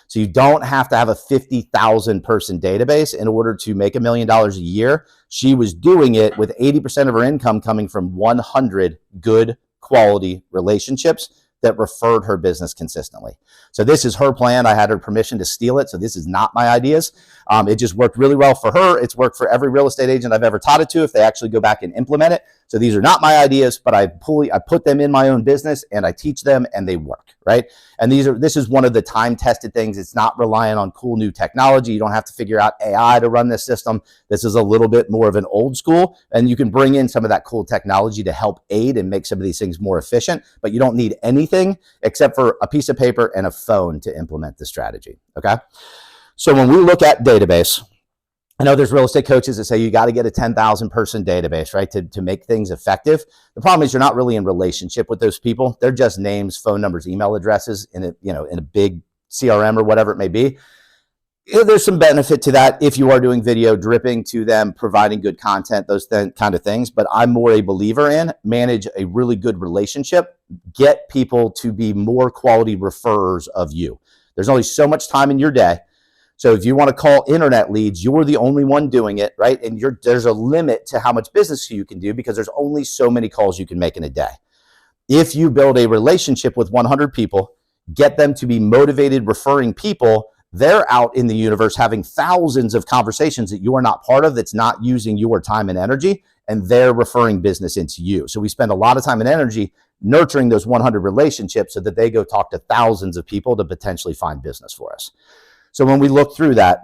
So you don't have to have a 50,000 person database in order to make $1 million a year. She was doing it with 80% of her income coming from 100 good quality relationships that referred her business consistently. So this is her plan. I had her permission to steal it. So this is not my ideas. It just worked really well for her. It's worked for every real estate agent I've ever taught it to if they actually go back and implement it. So these are not my ideas, but I put them in my own business and I teach them and they work, right? And this is one of the time-tested things. It's not relying on cool new technology. You don't have to figure out AI to run this system. This is a little bit more of an old school, and you can bring in some of that cool technology to help aid and make some of these things more efficient, but you don't need anything except for a piece of paper and a phone to implement the strategy, okay? So when we look at database, I know there's real estate coaches that say you got to get a 10,000 person database, right, to make things effective. The problem is you're not really in relationship with those people. They're just names, phone numbers, email addresses in a big CRM or whatever it may be. There's some benefit to that if you are doing video, dripping to them, providing good content, those kind of things. But I'm more a believer in manage a really good relationship, get people to be more quality referrers of you. There's only so much time in your day. So if you want to call internet leads, you're the only one doing it, right? And there's a limit to how much business you can do because there's only so many calls you can make in a day. If you build a relationship with 100 people, get them to be motivated referring people, they're out in the universe having thousands of conversations that you are not part of, that's not using your time and energy, and they're referring business into you. So we spend a lot of time and energy nurturing those 100 relationships so that they go talk to thousands of people to potentially find business for us. So when we look through that,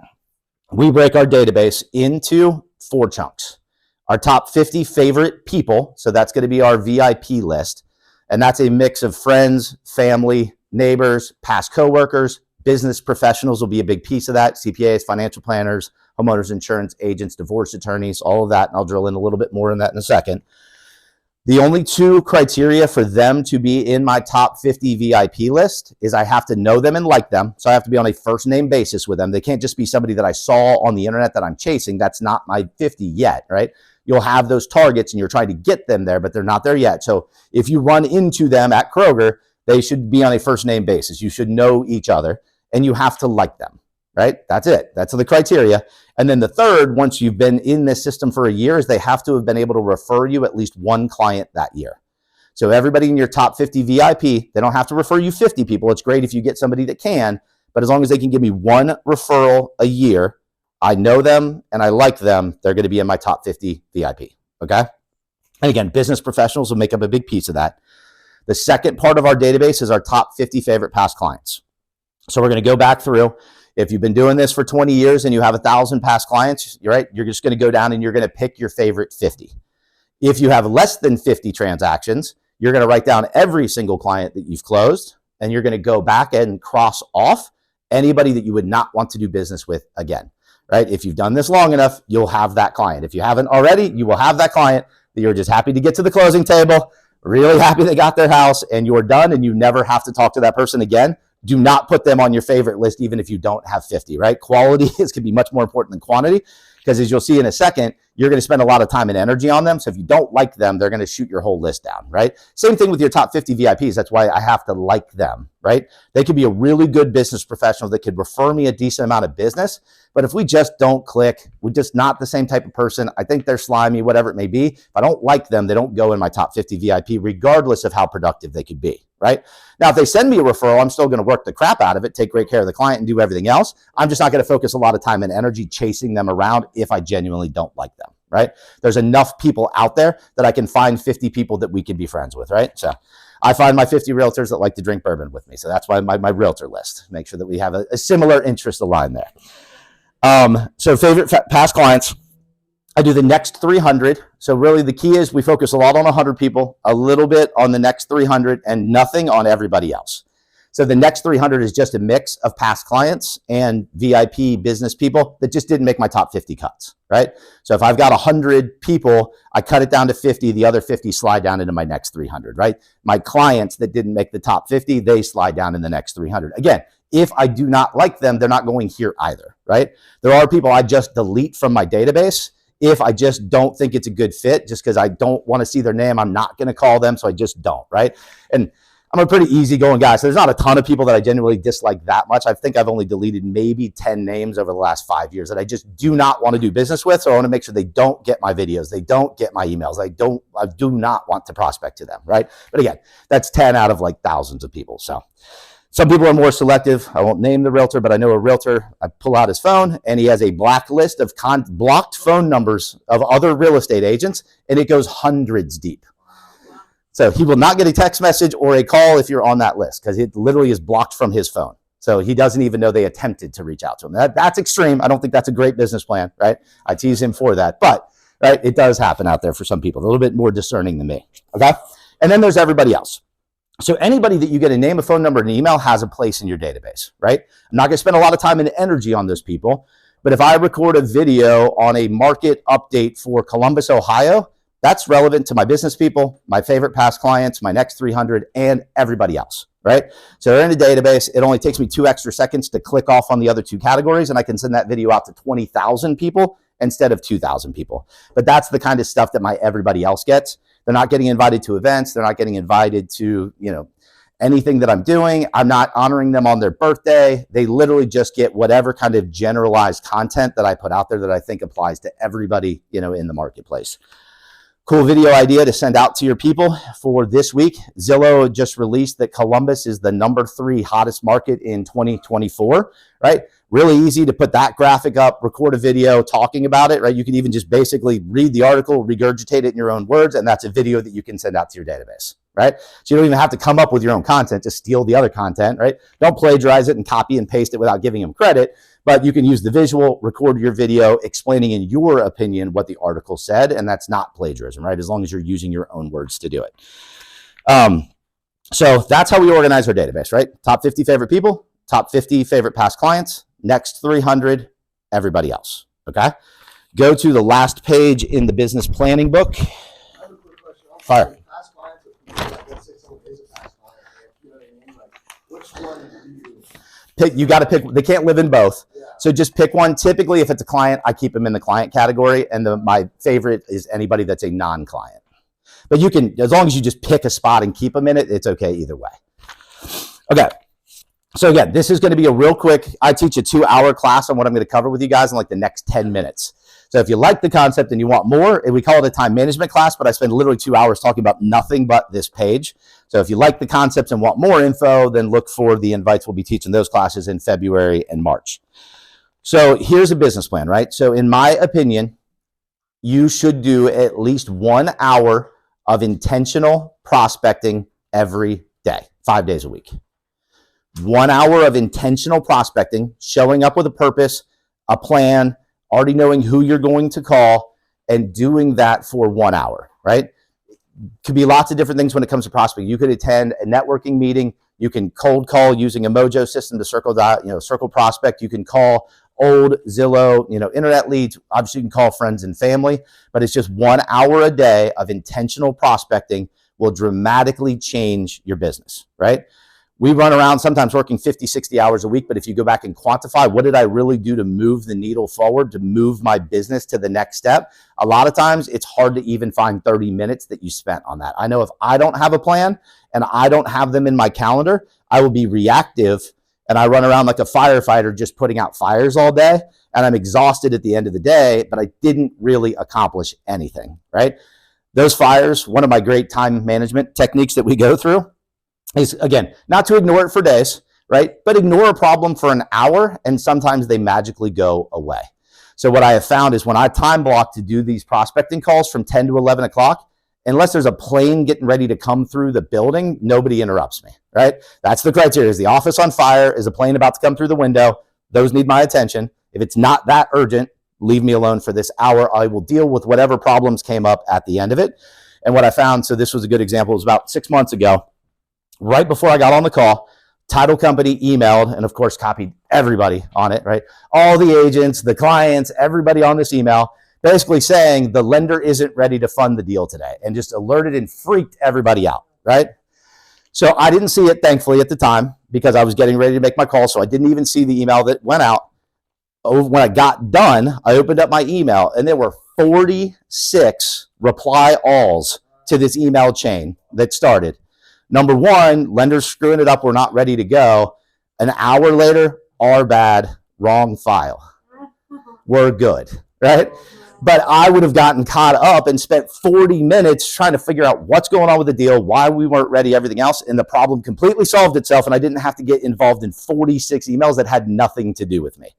we break our database into 4 chunks. Our top 50 favorite people, so that's going to be our VIP list, and that's a mix of friends, family, neighbors, past coworkers, business professionals will be a big piece of that, CPAs, financial planners, homeowners insurance agents, divorce attorneys, all of that, and I'll drill in a little bit more in that in a second. The only 2 criteria for them to be in my top 50 VIP list is I have to know them and like them. So I have to be on a first name basis with them. They can't just be somebody that I saw on the internet that I'm chasing. That's not my 50 yet, right? You'll have those targets and you're trying to get them there, but they're not there yet. So if you run into them at Kroger, they should be on a first name basis. You should know each other and you have to like them, right? That's it. That's the criteria. And then the third, once you've been in this system for a year, is they have to have been able to refer you at least 1 client that year. So everybody in your top 50 VIP, they don't have to refer you 50 people. It's great if you get somebody that can, but as long as they can give me 1 referral a year, I know them and I like them, they're going to be in my top 50 VIP, okay? And again, business professionals will make up a big piece of that. The second part of our database is our top 50 favorite past clients. So we're going to go back through. If you've been doing this for 20 years and you have 1,000 past clients, you're right, you're just going to go down and you're going to pick your favorite 50. If you have less than 50 transactions, you're going to write down every single client that you've closed, and you're going to go back and cross off anybody that you would not want to do business with again, right? If you've done this long enough, you'll have that client. If you haven't already, you will have that client that you're just happy to get to the closing table, really happy they got their house, and you're done and you never have to talk to that person again. Do not put them on your favorite list, even if you don't have 50, right? Quality can be much more important than quantity, Because as you'll see in a second, you're going to spend a lot of time and energy on them. So if you don't like them, they're going to shoot your whole list down, right? Same thing with your top 50 VIPs. That's why I have to like them, right? They could be a really good business professional that could refer me a decent amount of business. But if we just don't click, we're just not the same type of person. I think they're slimy, whatever it may be. If I don't like them, they don't go in my top 50 VIP, regardless of how productive they could be, right? Now, if they send me a referral, I'm still going to work the crap out of it, take great care of the client, and do everything else. I'm just not going to focus a lot of time and energy chasing them around if I genuinely don't like them, right? There's enough people out there that I can find 50 people that we can be friends with, right? So I find my 50 realtors that like to drink bourbon with me. So that's why my realtor list, make sure that we have a similar interest aligned there. So favorite past clients, I do the next 300. So really the key is we focus a lot on 100 people, a little bit on the next 300, and nothing on everybody else. So the next 300 is just a mix of past clients and VIP business people that just didn't make my top 50 cuts, right? So if I've got 100 people, I cut it down to 50, the other 50 slide down into my next 300, right? My clients that didn't make the top 50, they slide down in the next 300. Again, if I do not like them, they're not going here either, right? There are people I just delete from my database if I just don't think it's a good fit, just because I don't want to see their name. I'm not going to call them, so I just don't, right? And I'm a pretty easygoing guy, so there's not a ton of people that I genuinely dislike that much. I think I've only deleted maybe 10 names over the last 5 years that I just do not want to do business with, so I want to make sure they don't get my videos, they don't get my emails, I do not want to prospect to them, right? But again, that's 10 out of like thousands of people, so. Some people are more selective. I won't name the realtor, but I know a realtor. I pull out his phone, and he has a blacklist of blocked phone numbers of other real estate agents, and it goes hundreds deep. So he will not get a text message or a call if you're on that list, because it literally is blocked from his phone. So he doesn't even know they attempted to reach out to him. That's extreme. I don't think that's a great business plan, right? I tease him for that. But, right, it does happen out there for some people, a little bit more discerning than me, okay? And then there's everybody else. So anybody that you get a name, a phone number, and an email has a place in your database, right? I'm not going to spend a lot of time and energy on those people, but if I record a video on a market update for Columbus, Ohio, that's relevant to my business people, my favorite past clients, my next 300, and everybody else, right? So they're in a database. It only takes me 2 extra seconds to click off on the other 2 categories, and I can send that video out to 20,000 people instead of 2,000 people. But that's the kind of stuff that my everybody else gets. They're not getting invited to events. They're not getting invited to, anything that I'm doing. I'm not honoring them on their birthday. They literally just get whatever kind of generalized content that I put out there that I think applies to everybody, in the marketplace. Cool video idea to send out to your people for this week. Zillow just released that Columbus is the #3 hottest market in 2024, right? Really easy to put that graphic up, record a video talking about it, right? You can even just basically read the article, regurgitate it in your own words, and that's a video that you can send out to your database, right? So you don't even have to come up with your own content, just steal the other content, right? Don't plagiarize it and copy and paste it without giving them credit, but you can use the visual, record your video explaining in your opinion what the article said, and that's not plagiarism, right? As long as you're using your own words to do it. So that's how we organize our database, right? Top 50 favorite people, top 50 favorite past clients, next 300, everybody else, okay? Go to the last page in the business planning book. I have a quick question. Fire. Past clients, let's say someone is a past client, you know what I mean? Like, which one do you You got to pick. They can't live in both. Yeah. So just pick one. Typically, if it's a client, I keep them in the client category. And my favorite is anybody that's a non-client. But you can, as long as you just pick a spot and keep them in it, it's okay either way. Okay. So again, this is going to be a real quick, I teach a 2-hour class on what I'm going to cover with you guys in like the next 10 minutes. So if you like the concept and you want more, we call it a time management class, but I spend literally 2 hours talking about nothing but this page. So if you like the concepts and want more info, then look for the invites. We'll be teaching those classes in February and March. So here's a business plan, right? So in my opinion, you should do at least 1 hour of intentional prospecting every day, 5 days a week. 1 hour of intentional prospecting, showing up with a purpose, a plan, already knowing who you're going to call, and doing that for 1 hour, right? Could be lots of different things when it comes to prospecting. You could attend a networking meeting. You can cold call using a Mojo system to circle prospect. You can call old Zillow, internet leads. Obviously, you can call friends and family, but it's just 1 hour a day of intentional prospecting will dramatically change your business, right? We run around sometimes working 50, 60 hours a week. But if you go back and quantify, what did I really do to move the needle forward, to move my business to the next step? A lot of times it's hard to even find 30 minutes that you spent on that. I know if I don't have a plan and I don't have them in my calendar, I will be reactive and I run around like a firefighter just putting out fires all day. And I'm exhausted at the end of the day, but I didn't really accomplish anything, right? Those fires, one of my great time management techniques that we go through is, again, not to ignore it for days, right? But ignore a problem for an hour and sometimes they magically go away. So what I have found is when I time block to do these prospecting calls from 10 to 11 o'clock, unless there's a plane getting ready to come through the building, nobody interrupts me, right? That's the criteria. Is the office on fire? Is a plane about to come through the window? Those need my attention. If it's not that urgent, leave me alone for this hour. I will deal with whatever problems came up at the end of it. And what I found, so this was a good example, it was about 6 months ago, right before I got on the call, title company emailed and of course copied everybody on it, right? All the agents, the clients, everybody on this email, basically saying the lender isn't ready to fund the deal today, and just alerted and freaked everybody out, right? So I didn't see it, thankfully, at the time because I was getting ready to make my call. So I didn't even see the email that went out. When I got done, I opened up my email and there were 46 reply alls to this email chain that started. Number one, lenders screwing it up. We're not ready to go. An hour later, our bad, wrong file. We're good, right? But I would have gotten caught up and spent 40 minutes trying to figure out what's going on with the deal, why we weren't ready, everything else. And the problem completely solved itself. And I didn't have to get involved in 46 emails that had nothing to do with me.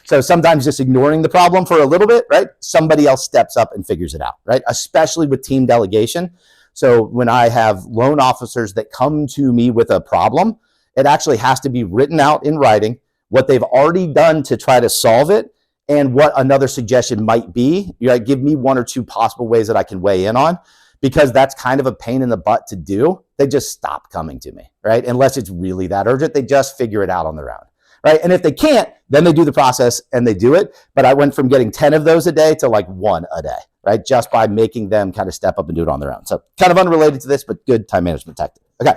So sometimes just ignoring the problem for a little bit, right? Somebody else steps up and figures it out, right? Especially with team delegation. So when I have loan officers that come to me with a problem, it actually has to be written out in writing, what they've already done to try to solve it, and what another suggestion might be. You know, give me one or two possible ways that I can weigh in on, because that's kind of a pain in the butt to do. They just stop coming to me, right? Unless it's really that urgent, they just figure it out on their own, right? And if they can't, then they do the process and they do it. But I went from getting 10 of those a day to like 1 a day, right? Just by making them kind of step up and do it on their own. So kind of unrelated to this, but good time management tactic. Okay.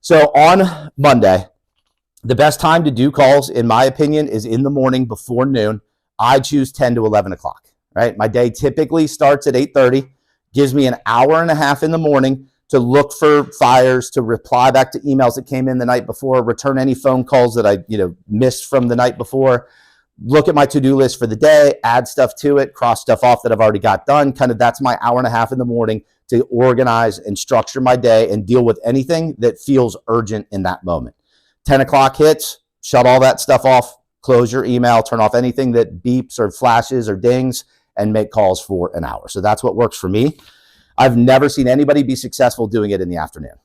So on Monday, the best time to do calls, in my opinion, is in the morning before noon. I choose 10 to 11 o'clock, right? My day typically starts at 8:30, gives me an hour and a half in the morning to look for fires, to reply back to emails that came in the night before, return any phone calls that I missed from the night before, look at my to-do list for the day, add stuff to it, cross stuff off that I've already got done. Kind of that's my hour and a half in the morning to organize and structure my day and deal with anything that feels urgent in that moment. 10 o'clock hits, shut all that stuff off, close your email, turn off anything that beeps or flashes or dings, and make calls for an hour. So that's what works for me. I've never seen anybody be successful doing it in the afternoon.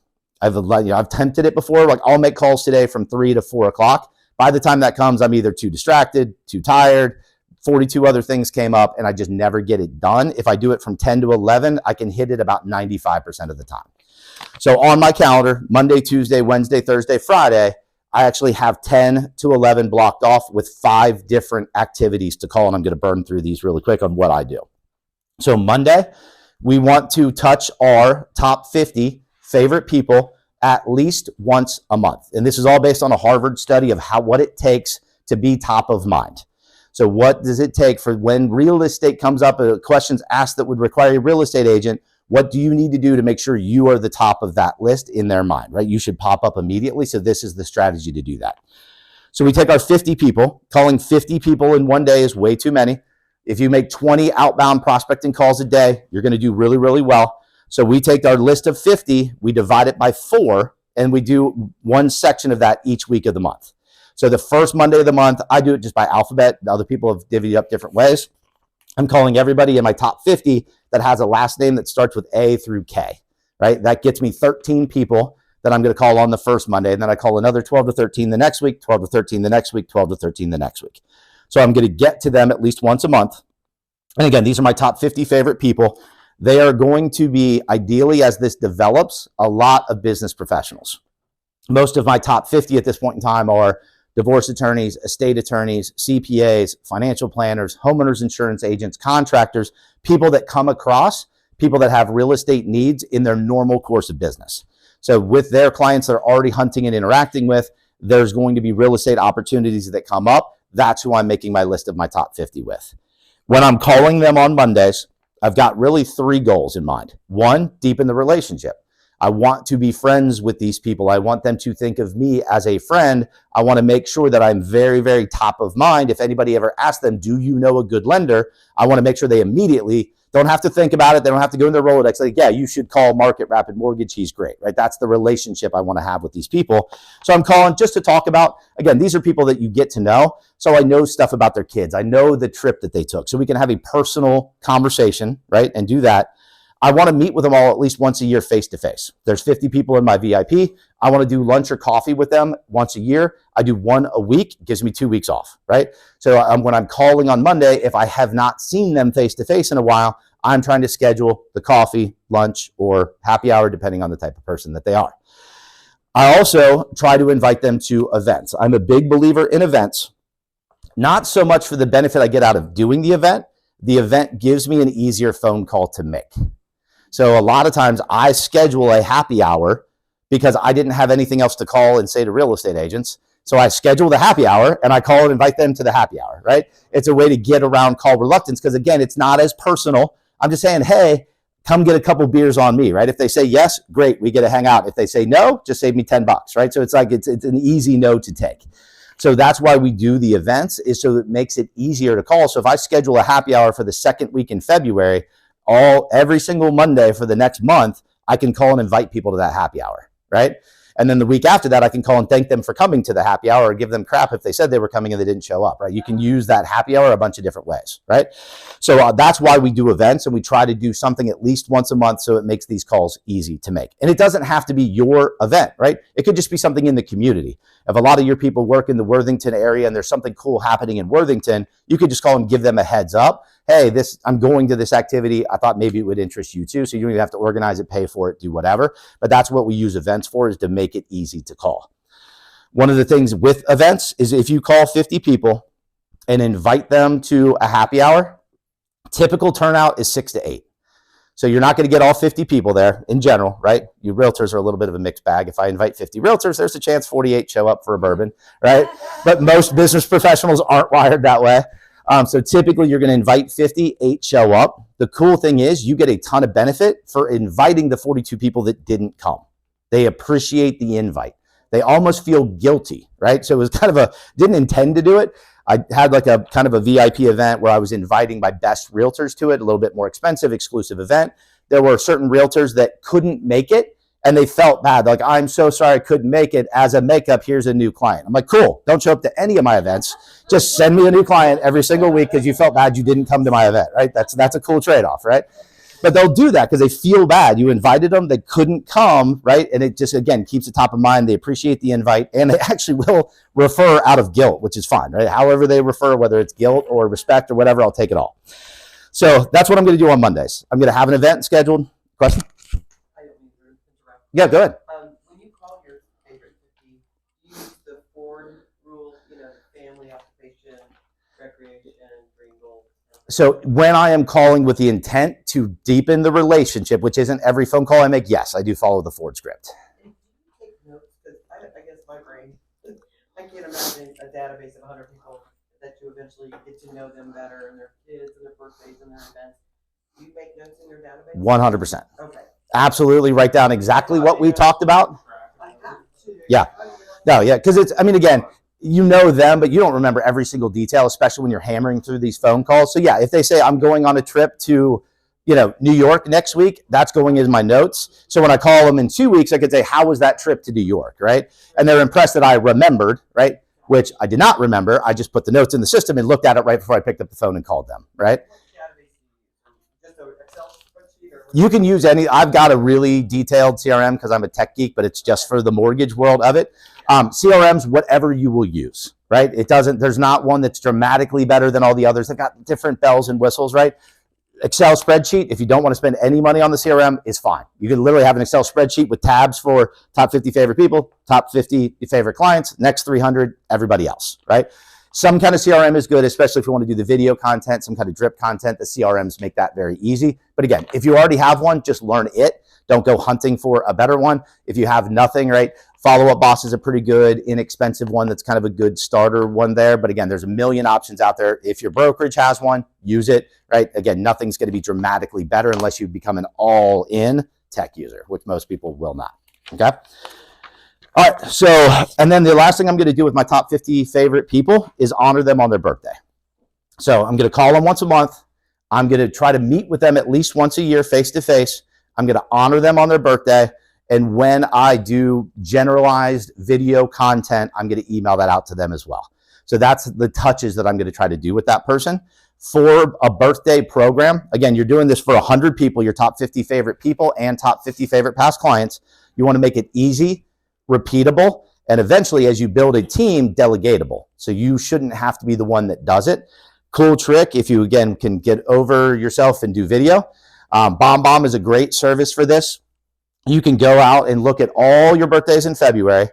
I've tempted it before. Like, I'll make calls today from 3 to 4 o'clock. By the time that comes, I'm either too distracted, too tired, 42 other things came up, and I just never get it done. If I do it from 10 to 11, I can hit it about 95% of the time. So on my calendar, Monday, Tuesday, Wednesday, Thursday, Friday, I actually have 10 to 11 blocked off with 5 different activities to call, and I'm going to burn through these really quick on what I do. So Monday, we want to touch our top 50 favorite people at least once a month. And this is all based on a Harvard study of what it takes to be top of mind. So what does it take for when real estate comes up, questions asked that would require a real estate agent, what do you need to do to make sure you are the top of that list in their mind, right? You should pop up immediately. So this is the strategy to do that. So we take our 50 people. Calling 50 people in one day is way too many. If you make 20 outbound prospecting calls a day, you're going to do really, really well. So we take our list of 50, we divide it by 4, and we do one section of that each week of the month. So the first Monday of the month, I do it just by alphabet. Other people have divvied up different ways. I'm calling everybody in my top 50 that has a last name that starts with A through K, right? That gets me 13 people that I'm going to call on the first Monday. And then I call another 12 to 13 the next week, 12 to 13 the next week, 12 to 13 the next week. So I'm going to get to them at least once a month. And again, these are my top 50 favorite people. They are going to be, ideally, as this develops, a lot of business professionals. Most of my top 50 at this point in time are divorce attorneys, estate attorneys, CPAs, financial planners, homeowners insurance agents, contractors, people that come across, people that have real estate needs in their normal course of business. So with their clients they're already hunting and interacting with, there's going to be real estate opportunities that come up. That's who I'm making my list of my top 50 with. When I'm calling them on Mondays, I've got really 3 goals in mind. 1, deepen the relationship. I want to be friends with these people. I want them to think of me as a friend. I want to make sure that I'm very, very top of mind. If anybody ever asks them, do you know a good lender? I want to make sure they immediately don't have to think about it. They don't have to go in their Rolodex. Like, yeah, you should call Market Rapid Mortgage. He's great, right? That's the relationship I want to have with these people. So I'm calling just to talk about, again, these are people that you get to know. So I know stuff about their kids. I know the trip that they took. So we can have a personal conversation, right? And do that. I want to meet with them all at least once a year face-to-face. There's 50 people in my VIP. I want to do lunch or coffee with them once a year. I do 1 a week. It gives me 2 weeks off, right? So when I'm calling on Monday, if I have not seen them face-to-face in a while, I'm trying to schedule the coffee, lunch, or happy hour, depending on the type of person that they are. I also try to invite them to events. I'm a big believer in events, not so much for the benefit I get out of doing the event. The event gives me an easier phone call to make. So a lot of times I schedule a happy hour because I didn't have anything else to call and say to real estate agents. So I schedule the happy hour and I call and invite them to the happy hour, right? It's a way to get around call reluctance because, again, it's not as personal. I'm just saying, hey, come get a couple beers on me, right? If they say yes, great, we get to hang out. If they say no, just save me $10, right? So it's like it's an easy no to take. So that's why we do the events, is so it makes it easier to call. So if I schedule a happy hour for the second week in February, every single Monday for the next month, I can call and invite people to that happy hour, right? And then the week after that, I can call and thank them for coming to the happy hour or give them crap if they said they were coming and they didn't show up, right? You can use that happy hour a bunch of different ways, right? So that's why we do events, and we try to do something at least once a month so it makes these calls easy to make. And it doesn't have to be your event, right? It could just be something in the community. If a lot of your people work in the Worthington area and there's something cool happening in Worthington, you could just call and give them a heads up. Hey, I'm going to this activity. I thought maybe it would interest you too. So you don't even have to organize it, pay for it, do whatever. But that's what we use events for, is to make it easy to call. One of the things with events is if you call 50 people and invite them to a happy hour, typical turnout is 6 to 8. So you're not going to get all 50 people there in general, right? You realtors are a little bit of a mixed bag. If I invite 50 realtors, there's a chance 48 show up for a bourbon, right? But most business professionals aren't wired that way. So typically you're going to invite 50, 8 show up. The cool thing is you get a ton of benefit for inviting the 42 people that didn't come. They appreciate the invite. They almost feel guilty, right? So it was didn't intend to do it. I had like a kind of a VIP event where I was inviting my best realtors to it, a little bit more expensive, exclusive event. There were certain realtors that couldn't make it, and they felt bad. Like, I'm so sorry I couldn't make it. As a makeup, here's a new client. I'm like, cool, don't show up to any of my events. Just send me a new client every single week because you felt bad you didn't come to my event, right? That's a cool trade-off, right? But they'll do that because they feel bad. You invited them, they couldn't come, right? And it just, again, keeps it top of mind. They appreciate the invite, and they actually will refer out of guilt, which is fine, right? However they refer, whether it's guilt or respect or whatever, I'll take it all. So that's what I'm going to do on Mondays. I'm going to have an event scheduled. Question? I don't mean to interrupt. Yeah, go ahead. When you call your favorite 50, use the Ford rule, family, occupation, recreation, green gold. So when I am calling with the intent to deepen the relationship, which isn't every phone call I make, yes, I do follow the Ford script. And do you take notes? Because I guess my brain, I can't imagine a database of 100 people that you eventually get to know them better, and their kids and their birthdays and their events. Do you make notes in your database? 100%. Okay. Absolutely, write down exactly what we talked about. I have to. Yeah. No, yeah, because again, you know them, but you don't remember every single detail, especially when you're hammering through these phone calls. So yeah, if they say I'm going on a trip to, New York next week, that's going in my notes. So when I call them in 2 weeks, I could say, how was that trip to New York, right? And they're impressed that I remembered, right? Which I did not remember. I just put the notes in the system and looked at it right before I picked up the phone and called them, right? Just an Excel spreadsheet? Or You can use any. I've got a really detailed CRM because I'm a tech geek, but it's just for the mortgage world of it. CRMs, whatever you will use, right? There's not one that's dramatically better than all the others. They've got different bells and whistles, right? Excel spreadsheet, if you don't want to spend any money on the CRM, is fine. You can literally have an Excel spreadsheet with tabs for top 50 favorite people, top 50 favorite clients, next 300, everybody else, right? Some kind of CRM is good, especially if you want to do the video content, some kind of drip content. The CRMs make that very easy. But again, if you already have one, just learn it. Don't go hunting for a better one. If you have nothing, right, Follow Up Boss is a pretty good, inexpensive one that's kind of a good starter one there. But again, there's a million options out there. If your brokerage has one, use it, right? Again, nothing's going to be dramatically better unless you become an all-in tech user, which most people will not, okay? All right, so, and then the last thing I'm going to do with my top 50 favorite people is honor them on their birthday. So I'm going to call them once a month. I'm going to try to meet with them at least once a year, face-to-face. I'm going to honor them on their birthday. And when I do generalized video content, I'm going to email that out to them as well. So that's the touches that I'm going to try to do with that person. For a birthday program, again, you're doing this for 100 people, your top 50 favorite people and top 50 favorite past clients. You want to make it easy, repeatable, and eventually, as you build a team, delegatable. So you shouldn't have to be the one that does it. Cool trick, if you, again, can get over yourself and do video. BombBomb is a great service for this. You can go out and look at all your birthdays in February.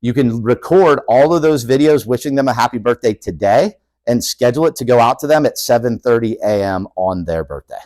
You can record all of those videos wishing them a happy birthday today and schedule it to go out to them at 7:30 a.m. on their birthday.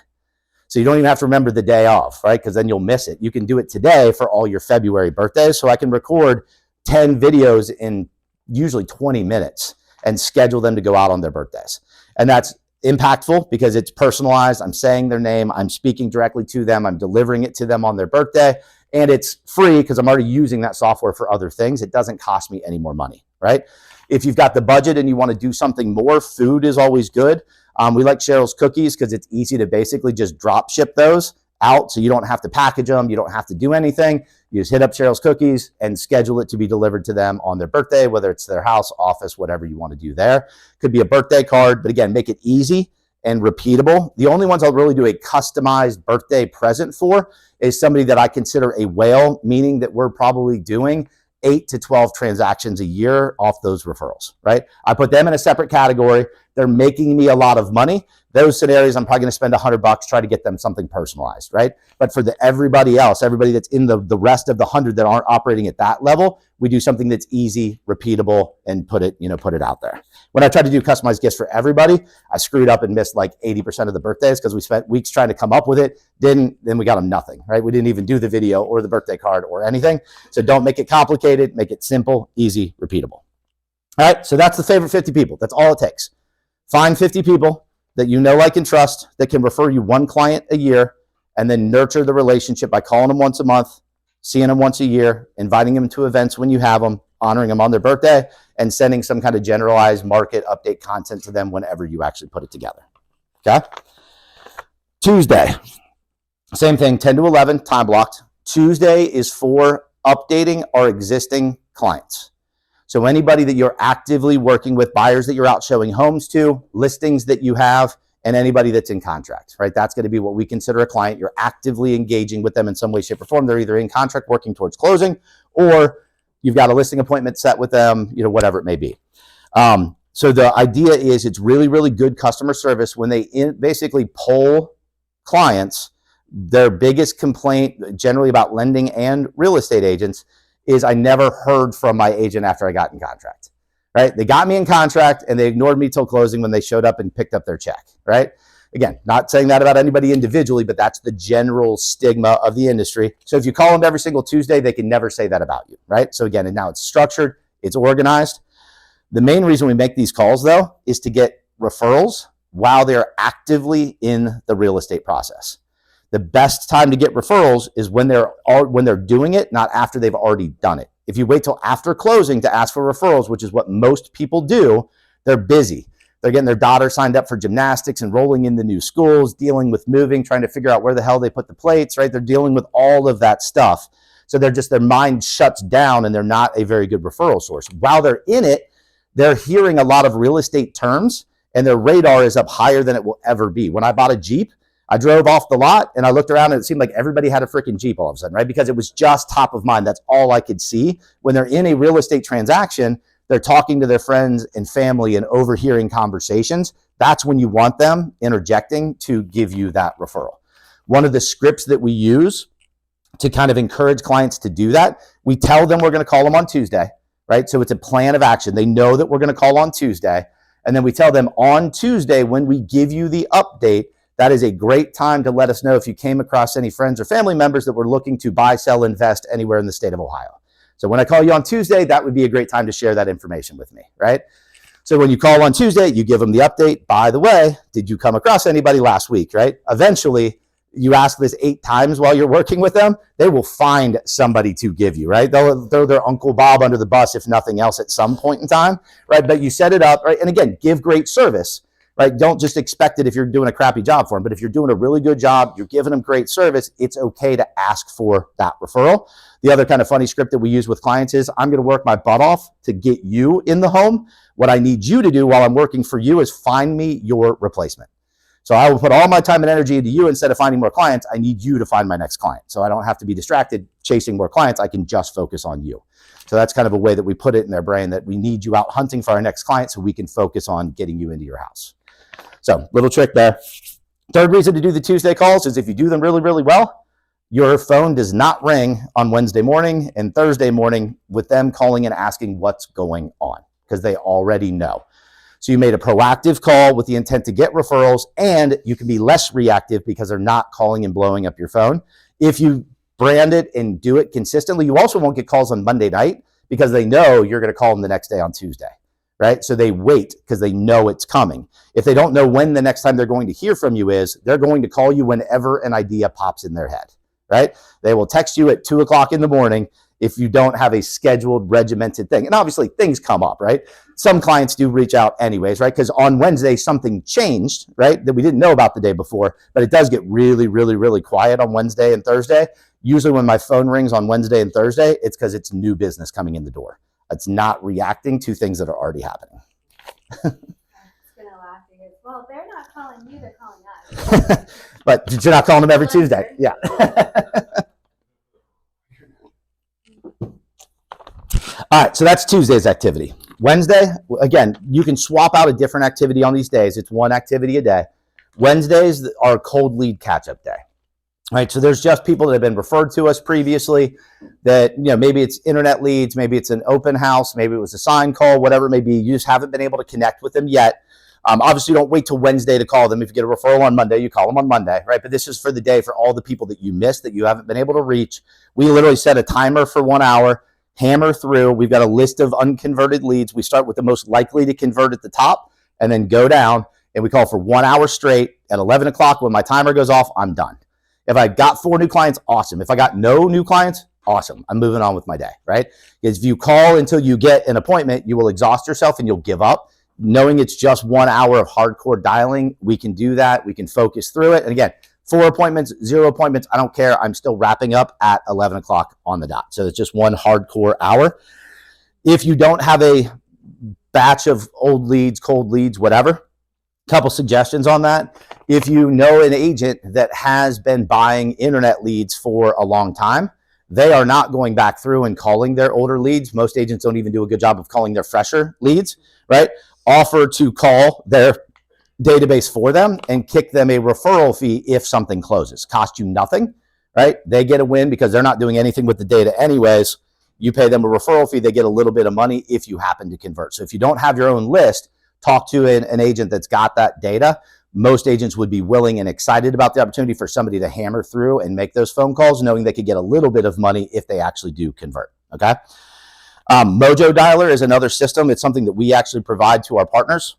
So you don't even have to remember the day off, right? Because then you'll miss it. You can do it today for all your February birthdays. So I can record 10 videos in usually 20 minutes and schedule them to go out on their birthdays. And that's impactful because it's personalized. I'm saying their name. I'm speaking directly to them. I'm delivering it to them on their birthday. And it's free because I'm already using that software for other things. It doesn't cost me any more money, right? If you've got the budget and you want to do something more, food is always good. We like Cheryl's Cookies because it's easy to basically just drop ship those out. So you don't have to package them. You don't have to do anything. You just hit up Cheryl's Cookies and schedule it to be delivered to them on their birthday, whether it's their house, office, whatever you want to do there. Could be a birthday card, but again, make it easy and repeatable. The only ones I'll really do a customized birthday present for is somebody that I consider a whale, meaning that we're probably doing 8 to 12 transactions a year off those referrals, right? I put them in a separate category. They're making me a lot of money. Those scenarios, I'm probably going to spend $100, try to get them something personalized, right? But for everybody else, everybody that's in the rest of the 100 that aren't operating at that level, we do something that's easy, repeatable, and put it out there. When I tried to do customized gifts for everybody, I screwed up and missed like 80% of the birthdays because we spent weeks trying to come up with it. Then we got them nothing, right? We didn't even do the video or the birthday card or anything. So don't make it complicated. Make it simple, easy, repeatable. All right, so that's the favorite 50 people. That's all it takes. Find 50 people that you know, like, and trust that can refer you one client a year, and then nurture the relationship by calling them once a month, seeing them once a year, inviting them to events when you have them, honoring them on their birthday, and sending some kind of generalized market update content to them whenever you actually put it together. Okay? Tuesday, same thing, 10 to 11, time blocked. Tuesday is for updating our existing clients. So anybody that you're actively working with, buyers that you're out showing homes to, listings that you have, and anybody that's in contract, right? That's going to be what we consider a client. You're actively engaging with them in some way, shape, or form. They're either in contract working towards closing, or you've got a listing appointment set with them, whatever it may be. So the idea is it's really, really good customer service when they basically poll clients. Their biggest complaint, generally about lending and real estate agents, is I never heard from my agent after I got in contract, right? They got me in contract and they ignored me till closing when they showed up and picked up their check, right? Again, not saying that about anybody individually, but that's the general stigma of the industry. So if you call them every single Tuesday, they can never say that about you, right? So again, and now it's structured, it's organized. The main reason we make these calls, though, is to get referrals while they're actively in the real estate process. The best time to get referrals is when they're doing it, not after they've already done it. If you wait till after closing to ask for referrals, which is what most people do, they're busy. They're getting their daughter signed up for gymnastics, enrolling in the new schools, dealing with moving, trying to figure out where the hell they put the plates, right? They're dealing with all of that stuff. So their mind shuts down and they're not a very good referral source. While they're in it, they're hearing a lot of real estate terms and their radar is up higher than it will ever be. When I bought a Jeep, I drove off the lot and I looked around and it seemed like everybody had a freaking Jeep all of a sudden, right? Because it was just top of mind. That's all I could see. When they're in a real estate transaction, they're talking to their friends and family and overhearing conversations. That's when you want them interjecting to give you that referral. One of the scripts that we use to kind of encourage clients to do that, we tell them we're going to call them on Tuesday, right? So it's a plan of action. They know that we're going to call on Tuesday. And then we tell them on Tuesday, when we give you the update, that is a great time to let us know if you came across any friends or family members that were looking to buy, sell, invest anywhere in the state of Ohio. So when I call you on Tuesday, that would be a great time to share that information with me, right? So when you call on Tuesday, you give them the update. By the way, did you come across anybody last week, right? Eventually, you ask this 8 times while you're working with them, they will find somebody to give you, right? They'll throw their Uncle Bob under the bus, if nothing else, at some point in time, right? But you set it up, right? And again, give great service, right? Don't just expect it if you're doing a crappy job for them. But if you're doing a really good job, you're giving them great service, it's okay to ask for that referral. The other kind of funny script that we use with clients is, I'm going to work my butt off to get you in the home. What I need you to do while I'm working for you is find me your replacement. So I will put all my time and energy into you. Instead of finding more clients, I need you to find my next client. So I don't have to be distracted chasing more clients. I can just focus on you. So that's kind of a way that we put it in their brain, that we need you out hunting for our next client so we can focus on getting you into your house. So little trick there. Third reason to do the Tuesday calls is if you do them really, really well, your phone does not ring on Wednesday morning and Thursday morning with them calling and asking what's going on, because they already know. So you made a proactive call with the intent to get referrals, and you can be less reactive because they're not calling and blowing up your phone. If you brand it and do it consistently, you also won't get calls on Monday night because they know you're going to call them the next day on Tuesday, right? So they wait because they know it's coming. If they don't know when the next time they're going to hear from you is, they're going to call you whenever an idea pops in their head, right? They will text you at 2 o'clock in the morning if you don't have a scheduled, regimented thing. And obviously things come up, right? Some clients do reach out anyways, right? Because on Wednesday, something changed, right? That we didn't know about the day before, but it does get really, really, really quiet on Wednesday and Thursday. Usually when my phone rings on Wednesday and Thursday, it's because it's new business coming in the door. It's not reacting to things that are already happening. It's gonna laugh because, well, they're not calling you, they're calling us. But you're not calling them every Tuesday. Yeah. All right, so that's Tuesday's activity. Wednesday, again, you can swap out a different activity on these days. It's one activity a day. Wednesdays are cold lead catch-up day. All right, so there's just people that have been referred to us previously that, you know, maybe it's internet leads, maybe it's an open house, maybe it was a sign call, whatever it may be. You just haven't been able to connect with them yet. Obviously, don't wait till Wednesday to call them. If you get a referral on Monday, you call them on Monday, right? But this is for the day for all the people that you missed, that you haven't been able to reach. We literally set a timer for 1 hour. Hammer through. We've got a list of unconverted leads. We start with the most likely to convert at the top and then go down, and we call for 1 hour straight. At 11 o'clock, when my timer goes off, I'm done. If I got 4 new clients, awesome. If I got no new clients, awesome. I'm moving on with my day, right? Because if you call until you get an appointment, you will exhaust yourself and you'll give up. Knowing it's just 1 hour of hardcore dialing, we can do that. We can focus through it. And again, 4 appointments, 0 appointments, I don't care. I'm still wrapping up at 11 o'clock on the dot. So it's just one hardcore hour. If you don't have a batch of old leads, cold leads, whatever, couple suggestions on that. If you know an agent that has been buying internet leads for a long time, they are not going back through and calling their older leads. Most agents don't even do a good job of calling their fresher leads, right? Offer to call their database for them and kick them a referral fee if something closes. Cost you nothing, right? They get a win because they're not doing anything with the data anyways. You pay them a referral fee, they get a little bit of money if you happen to convert. So if you don't have your own list, talk to an agent that's got that data. Most agents would be willing and excited about the opportunity for somebody to hammer through and make those phone calls, knowing they could get a little bit of money if they actually do convert, okay? Mojo Dialer is another system. It's something that we actually provide to our partners.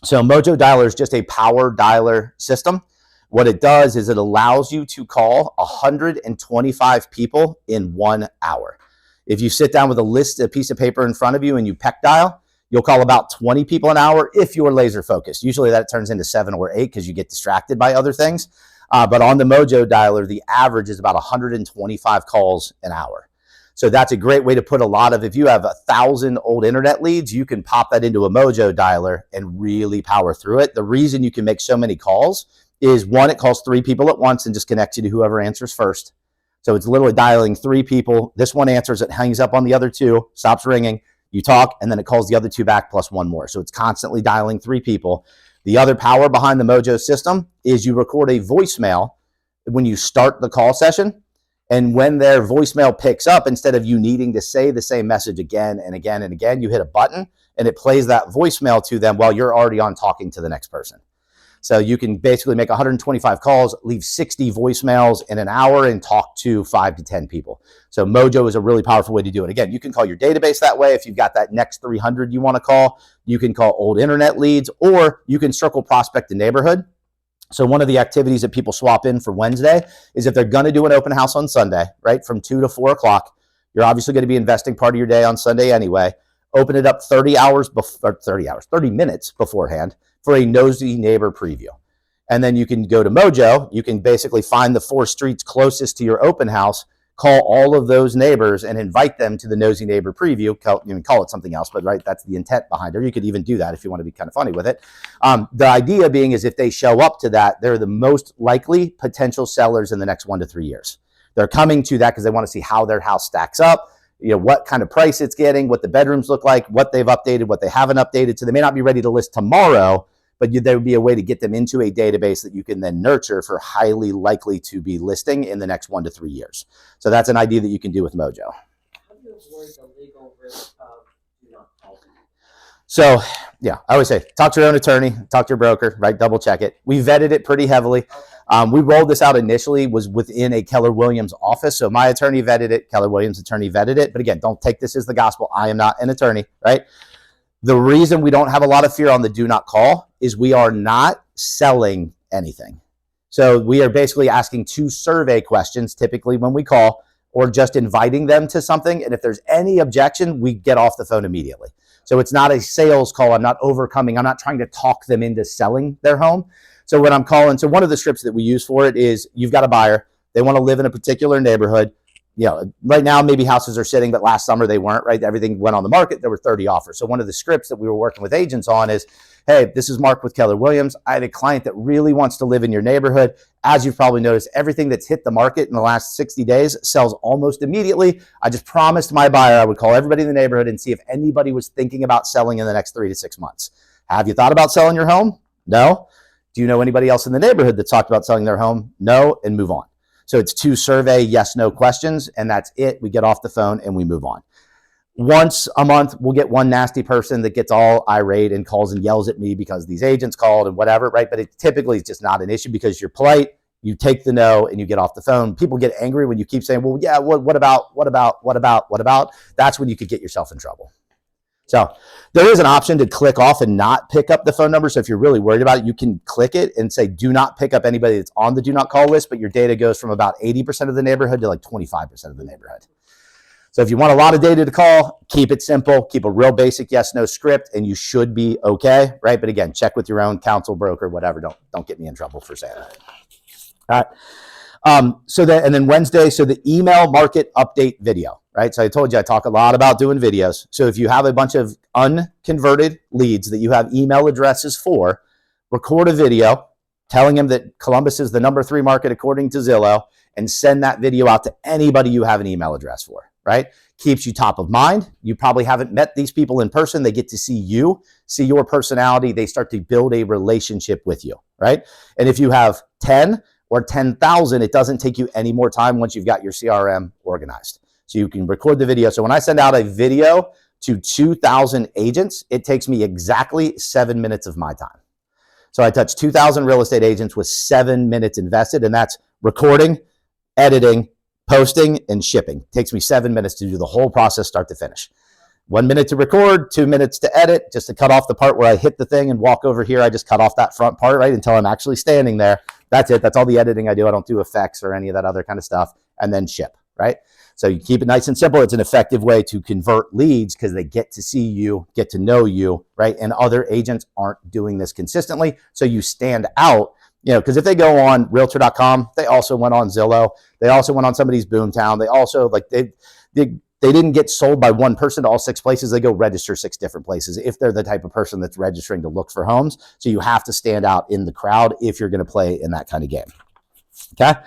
So Mojo Dialer is just a power dialer system. What it does is it allows you to call 125 people in 1 hour. If you sit down with a piece of paper in front of you and you peck dial, you'll call about 20 people an hour if you're laser focused. Usually that turns into 7 or 8 because you get distracted by other things. But on the Mojo Dialer, the average is about 125 calls an hour. So that's a great way to put a lot of, if you have 1,000 old internet leads, you can pop that into a Mojo Dialer and really power through it. The reason you can make so many calls is, one, it calls 3 people at once and just connects you to whoever answers first. So it's literally dialing 3 people. This one answers, it hangs up on the other 2, stops ringing, you talk, and then it calls the other 2 back plus 1 more. So it's constantly dialing 3 people. The other power behind the Mojo system is you record a voicemail when you start the call session. And when their voicemail picks up, instead of you needing to say the same message again and again and again, you hit a button and it plays that voicemail to them while you're already on talking to the next person. So you can basically make 125 calls, leave 60 voicemails in an hour, and talk to 5 to 10 people. So Mojo is a really powerful way to do it. Again, you can call your database that way. If you've got that next 300 you want to call, you can call old internet leads, or you can circle prospect the neighborhood. So one of the activities that people swap in for Wednesday is if they're going to do an open house on Sunday, right, from 2 to 4 o'clock, you're obviously going to be investing part of your day on Sunday anyway. Open it up 30 minutes beforehand for a nosy neighbor preview. And then you can go to Mojo. You can basically find the 4 streets closest to your open house, call all of those neighbors and invite them to the nosy neighbor preview. You can call it something else, but right, that's the intent behind it. Or you could even do that if you want to be kind of funny with it. The idea being is if they show up to that, they're the most likely potential sellers in the next 1 to 3 years. They're coming to that because they want to see how their house stacks up, what kind of price it's getting, what the bedrooms look like, what they've updated, what they haven't updated. So they may not be ready to list tomorrow, but there would be a way to get them into a database that you can then nurture for highly likely to be listing in the next 1 to 3 years. So that's an idea that you can do with Mojo. How do you avoid the legal risk of do not call? So yeah, I always say, talk to your own attorney, talk to your broker, right? Double check it. We vetted it pretty heavily. We rolled this out initially, was within a Keller Williams office. So my attorney vetted it, Keller Williams attorney vetted it. But again, don't take this as the gospel. I am not an attorney, right? The reason we don't have a lot of fear on the do not call is we are not selling anything. So we are basically asking 2 survey questions typically when we call, or just inviting them to something. And if there's any objection, we get off the phone immediately. So it's not a sales call. I'm not trying to talk them into selling their home. So when I'm calling, so one of the scripts that we use for it is you've got a buyer. They want to live in a particular neighborhood. Right now, maybe houses are sitting, but last summer they weren't, right? Everything went on the market. There were 30 offers. So one of the scripts that we were working with agents on is, hey, this is Mark with Keller Williams. I have a client that really wants to live in your neighborhood. As you've probably noticed, everything that's hit the market in the last 60 days sells almost immediately. I just promised my buyer I would call everybody in the neighborhood and see if anybody was thinking about selling in the next 3 to 6 months. Have you thought about selling your home? No. Do you know anybody else in the neighborhood that talked about selling their home? No, and move on. So it's 2 survey yes, no questions, and that's it. We get off the phone and we move on. Once a month, we'll get one nasty person that gets all irate and calls and yells at me because these agents called and whatever, right? But it typically is just not an issue because you're polite, you take the no, and you get off the phone. People get angry when you keep saying, well, yeah, what about? That's when you could get yourself in trouble. So there is an option to click off and not pick up the phone number. So if you're really worried about it, you can click it and say, do not pick up anybody that's on the do not call list, but your data goes from about 80% of the neighborhood to like 25% of the neighborhood. So if you want a lot of data to call, keep it simple, keep a real basic yes, no script, and you should be okay, right? But again, check with your own counsel, broker, whatever. Don't get me in trouble for saying that. All right. And then Wednesday, so the email market update video, right? So I told you I talk a lot about doing videos. So if you have a bunch of unconverted leads that you have email addresses for, record a video telling them that Columbus is the number 3 market according to Zillow, and send that video out to anybody you have an email address for, right? Keeps you top of mind. You probably haven't met these people in person. They get to see you, see your personality. They start to build a relationship with you, right? And if you have 10 or 10,000, it doesn't take you any more time once you've got your CRM organized. So you can record the video. So when I send out a video to 2,000 agents, it takes me exactly 7 minutes of my time. So I touch 2,000 real estate agents with 7 minutes invested, and that's recording, editing, posting, and shipping. It takes me 7 minutes to do the whole process start to finish. 1 minute to record, 2 minutes to edit, just to cut off the part where I hit the thing and walk over here. I just cut off that front part, right, until I'm actually standing there. That's it. That's all the editing I do. I don't do effects or any of that other kind of stuff. And then ship, right? So you keep it nice and simple. It's an effective way to convert leads because they get to see you, get to know you, right? And other agents aren't doing this consistently. So you stand out, because if they go on realtor.com, they also went on Zillow. They also went on somebody's Boomtown. They also, they didn't get sold by one person to all 6 places. They go register 6 different places if they're the type of person that's registering to look for homes. So you have to stand out in the crowd if you're going to play in that kind of game. Okay.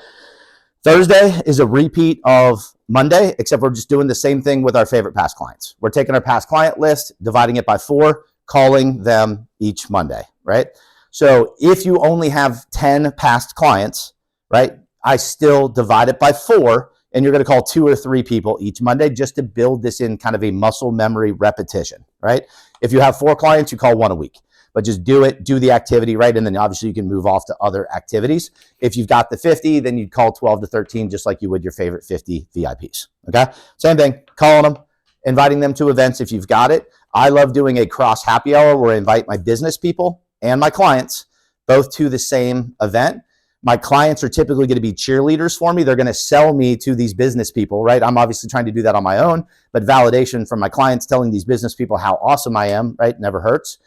Thursday is a repeat of Monday, except we're just doing the same thing with our favorite past clients. We're taking our past client list, dividing it by 4, calling them each Monday, right? So if you only have 10 past clients, right, I still divide it by 4, and you're going to call 2 or 3 people each Monday just to build this in kind of a muscle memory repetition, right? If you have 4 clients, you call 1 a week. but just do it, do the activity, right? And then obviously you can move off to other activities. If you've got the 50, then you'd call 12 to 13, just like you would your favorite 50 VIPs, okay? Same thing, calling them, inviting them to events if you've got it. I love doing a cross happy hour where I invite my business people and my clients both to the same event. My clients are typically going to be cheerleaders for me. They're going to sell me to these business people, right? I'm obviously trying to do that on my own, but validation from my clients telling these business people how awesome I am, right? Never hurts.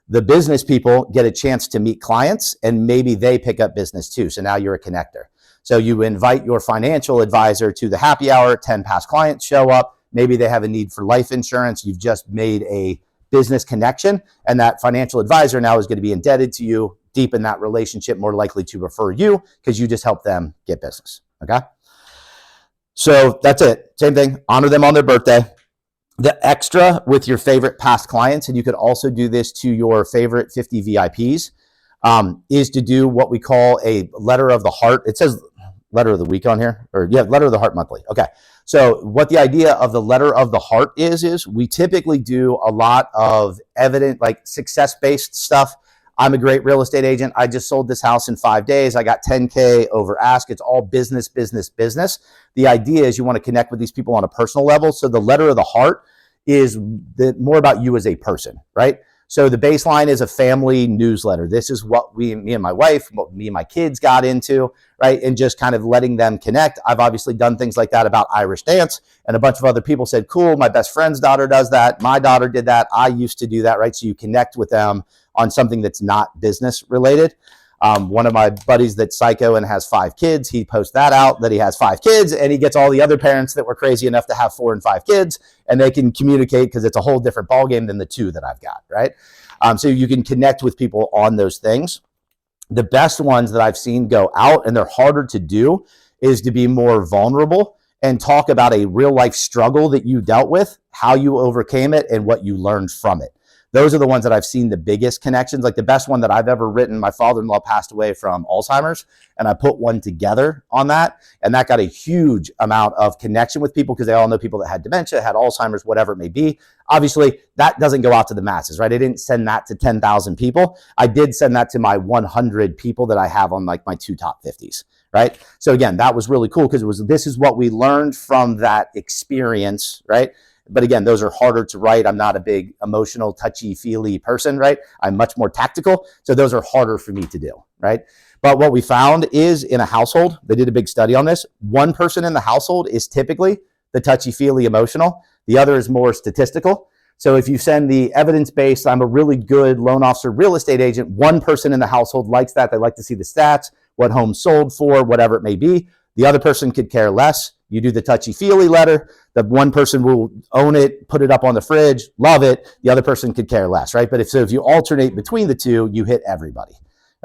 The business people get a chance to meet clients and maybe they pick up business too. So now you're a connector. So you invite your financial advisor to the happy hour, 10 past clients show up. Maybe they have a need for life insurance. You've just made a business connection, and that financial advisor now is going to be indebted to you, deepen that relationship, more likely to refer you because you just help them get business. Okay. So that's it. Same thing. Honor them on their birthday. The extra with your favorite past clients, and you could also do this to your favorite 50 VIPs, is to do what we call a letter of the heart. It says letter of the week on here, or yeah, letter of the heart monthly. Okay. So what the idea of the letter of the heart is we typically do a lot of evident, like success-based stuff. I'm a great real estate agent. I just sold this house in 5 days. I got 10K over ask. It's all business, business, business. The idea is you want to connect with these people on a personal level. So the letter of the heart is more about you as a person, right? So the baseline is a family newsletter. This is what me and my wife, what me and my kids got into, right? And just kind of letting them connect. I've obviously done things like that about Irish dance, and a bunch of other people said, cool, my best friend's daughter does that. My daughter did that. I used to do that, right? So you connect with them on something that's not business related. One of my buddies that's psycho and has 5 kids, he posts that out that he has 5 kids, and he gets all the other parents that were crazy enough to have 4 and 5 kids, and they can communicate because it's a whole different ballgame than the 2 that I've got, right? So you can connect with people on those things. The best ones that I've seen go out, and they're harder to do, is to be more vulnerable and talk about a real life struggle that you dealt with, how you overcame it, and what you learned from it. Those are the ones that I've seen the biggest connections. Like the best one that I've ever written, my father-in-law passed away from Alzheimer's, and I put one together on that, and that got a huge amount of connection with people because they all know people that had dementia, had Alzheimer's, whatever it may be. Obviously, that doesn't go out to the masses, right? I didn't send that to 10,000 people. I did send that to my 100 people that I have on like my 2 top 50s, right? So again, that was really cool because this is what we learned from that experience, right? But again, those are harder to write. I'm not a big emotional, touchy-feely person, right? I'm much more tactical. So those are harder for me to do, right? But what we found is in a household, they did a big study on this. One person in the household is typically the touchy-feely emotional. The other is more statistical. So if you send the evidence-based, I'm a really good loan officer, real estate agent, one person in the household likes that. They like to see the stats, what homes sold for, whatever it may be. The other person could care less. You do the touchy-feely letter. The one person will own it, put it up on the fridge, love it. The other person could care less, right? But if you alternate between the two, you hit everybody,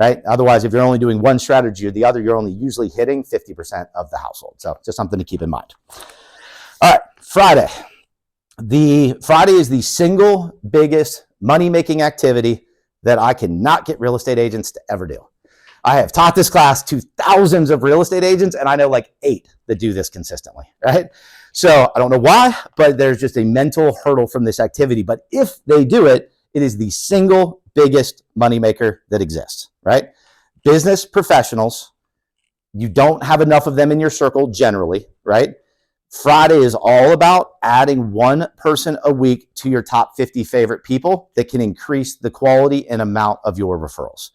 right? Otherwise, if you're only doing one strategy or the other, you're only usually hitting 50% of the household. So just something to keep in mind. All right, Friday. Friday is the single biggest money-making activity that I cannot get real estate agents to ever do. I have taught this class to thousands of real estate agents, and I know like 8 that do this consistently, right? So I don't know why, but there's just a mental hurdle from this activity. But if they do it, it is the single biggest moneymaker that exists, right? Business professionals, you don't have enough of them in your circle generally, right? Friday is all about adding one person a week to your top 50 favorite people that can increase the quality and amount of your referrals.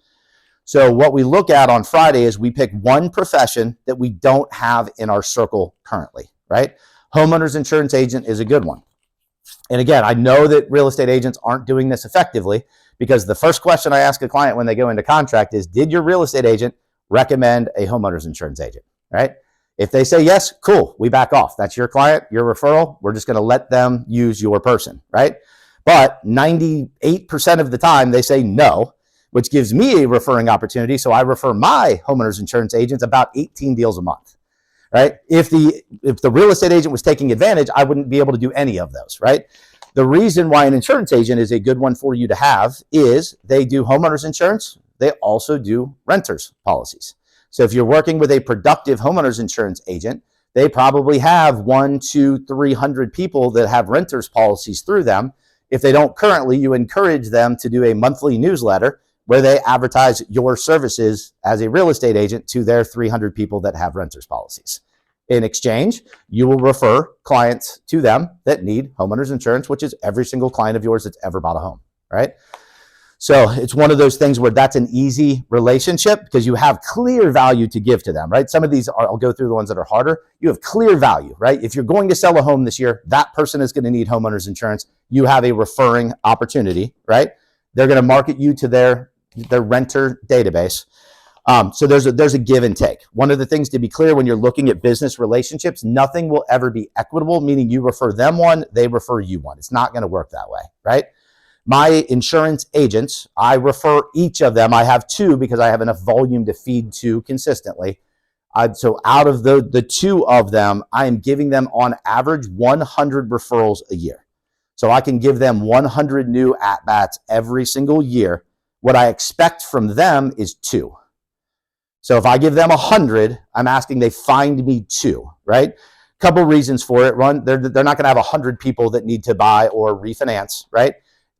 So what we look at on Friday is we pick one profession that we don't have in our circle currently, right? Homeowners insurance agent is a good one. And again, I know that real estate agents aren't doing this effectively because the first question I ask a client when they go into contract is, did your real estate agent recommend a homeowners insurance agent, right? If they say yes, cool, we back off. That's your client, your referral. We're just going to let them use your person, right? But 98% of the time they say no, which gives me a referring opportunity. So I refer my homeowners insurance agents about 18 deals a month, right? If the real estate agent was taking advantage, I wouldn't be able to do any of those, right? The reason why an insurance agent is a good one for you to have is they do homeowners insurance. They also do renters policies. So if you're working with a productive homeowners insurance agent, they probably have 100 to 300 people that have renters policies through them. If they don't currently, you encourage them to do a monthly newsletter where they advertise your services as a real estate agent to their 300 people that have renters policies. In exchange, you will refer clients to them that need homeowners insurance, which is every single client of yours that's ever bought a home, right? So it's one of those things where that's an easy relationship because you have clear value to give to them, right? Some of these I'll go through the ones that are harder. You have clear value, right? If you're going to sell a home this year, that person is going to need homeowners insurance. You have a referring opportunity, right? They're going to market you to their renter database. So there's a give and take. One of the things to be clear when you're looking at business relationships, nothing will ever be equitable, meaning you refer them one, they refer you one. It's not going to work that way, right? My insurance agents, I refer each of them. I have 2 because I have enough volume to feed 2 consistently. So out of the 2 of them, I am giving them on average 100 referrals a year. So I can give them 100 new at-bats every single year. What I expect from them is 2. So if I give them 100, I'm asking they find me 2, right? Couple reasons for it. One, they're not going to have 100 people that need to buy or refinance, right?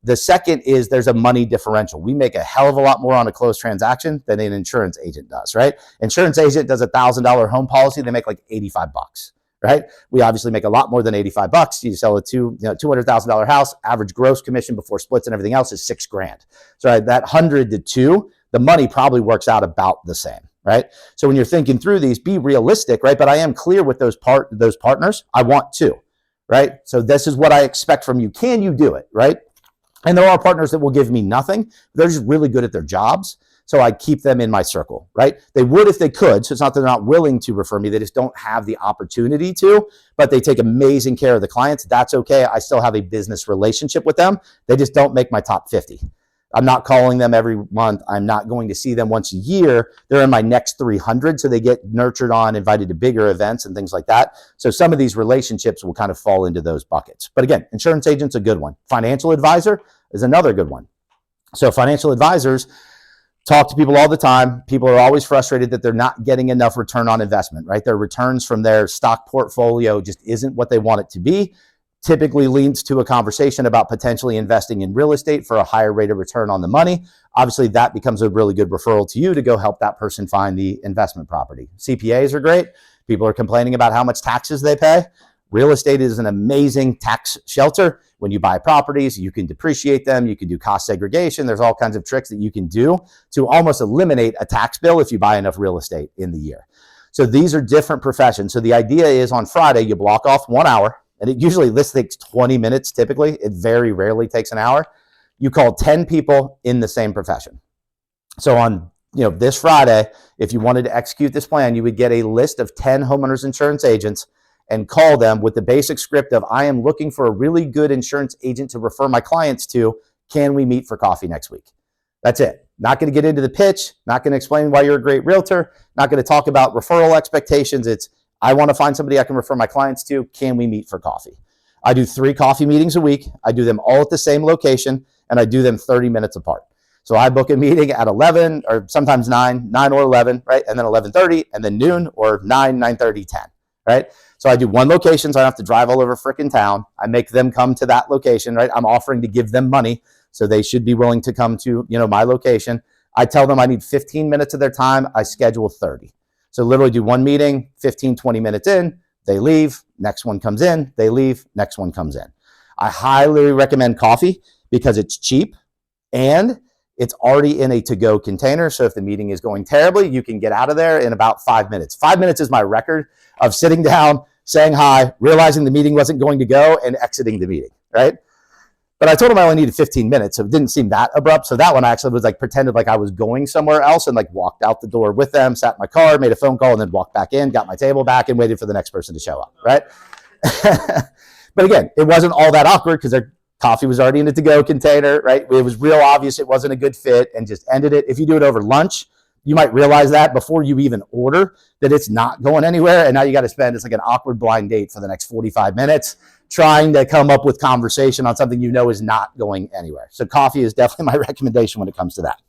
The second is there's a money differential. We make a hell of a lot more on a closed transaction than an insurance agent does, right? Insurance agent does $1,000 home policy. They make like $85, right? We obviously make a lot more than $85. You sell a $200,000 house, average gross commission before splits and everything else is $6,000. So right, that 100 to 2, the money probably works out about the same, right? So when you're thinking through these, be realistic, right? But I am clear with those partners. I want 2, right? So this is what I expect from you. Can you do it, right? And there are partners that will give me nothing. They're just really good at their jobs. So I keep them in my circle, right? They would if they could. So it's not that they're not willing to refer me. They just don't have the opportunity to, but they take amazing care of the clients. That's okay. I still have a business relationship with them. They just don't make my top 50. I'm not calling them every month. I'm not going to see them once a year. They're in my next 300. So they get nurtured on, invited to bigger events and things like that. So some of these relationships will kind of fall into those buckets. But again, insurance agent's a good one. Financial advisor is another good one. So financial advisors talk to people all the time. People are always frustrated that they're not getting enough return on investment, right? Their returns from their stock portfolio just isn't what they want it to be. Typically leads to a conversation about potentially investing in real estate for a higher rate of return on the money. Obviously, that becomes a really good referral to you to go help that person find the investment property. CPAs are great. People are complaining about how much taxes they pay. Real estate is an amazing tax shelter. When you buy properties, you can depreciate them. You can do cost segregation. There's all kinds of tricks that you can do to almost eliminate a tax bill if you buy enough real estate in the year. So these are different professions. So the idea is on Friday, you block off 1 hour. And this takes 20 minutes typically. It very rarely takes an hour. You call 10 people in the same profession. So on this Friday, if you wanted to execute this plan, you would get a list of 10 homeowners insurance agents and call them with the basic script of, I am looking for a really good insurance agent to refer my clients to. Can we meet for coffee next week? That's it. Not going to get into the pitch. Not going to explain why you're a great realtor. Not going to talk about referral expectations. It's, I want to find somebody I can refer my clients to. Can we meet for coffee? I do 3 coffee meetings a week. I do them all at the same location, and I do them 30 minutes apart. So I book a meeting at 11 or sometimes 9 or 11, right? And then 11:30 and then noon or 9:30, 10, right? So I do one location, so I don't have to drive all over frickin' town. I make them come to that location, right? I'm offering to give them money, so they should be willing to come to, my location. I tell them I need 15 minutes of their time. I schedule 30. So literally do one meeting, 15, 20 minutes in, they leave, next one comes in, they leave, next one comes in. I highly recommend coffee because it's cheap and it's already in a to-go container. So if the meeting is going terribly, you can get out of there in about 5 minutes. 5 minutes is my record of sitting down, saying hi, realizing the meeting wasn't going to go, and exiting the meeting, right? But I told him I only needed 15 minutes, so it didn't seem that abrupt. So that one actually was pretended like I was going somewhere else and walked out the door with them, sat in my car, made a phone call, and then walked back in, got my table back, and waited for the next person to show up, right? But again, it wasn't all that awkward because their coffee was already in a to-go container, right? It was real obvious it wasn't a good fit and just ended it. If you do it over lunch, you might realize that before you even order that it's not going anywhere. And now you got to spend, it's like an awkward blind date for the next 45 minutes trying to come up with conversation on something is not going anywhere. So coffee is definitely my recommendation when it comes to that.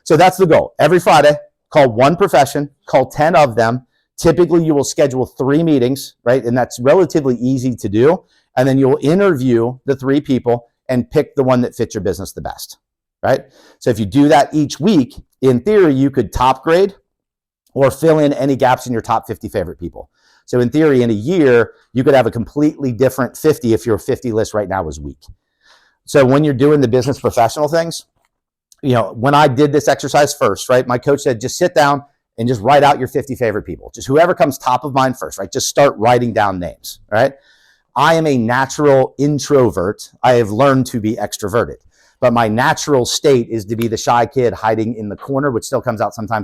So that's the goal. Every Friday, call one profession, call 10 of them. Typically, you will schedule 3 meetings, right? And that's relatively easy to do. And then you'll interview the 3 people and pick the one that fits your business the best, right? So if you do that each week, in theory, you could top grade or fill in any gaps in your top 50 favorite people. So in theory, in a year, you could have a completely different 50 if your 50 list right now was weak. So when you're doing the business professional things, you know, when I did this exercise first, right, my coach said, just sit down and just write out your 50 favorite people. Just whoever comes top of mind first, right? Just start writing down names, right? I am a natural introvert. I have learned to be extroverted, but my natural state is to be the shy kid hiding in the corner, which still comes out sometimes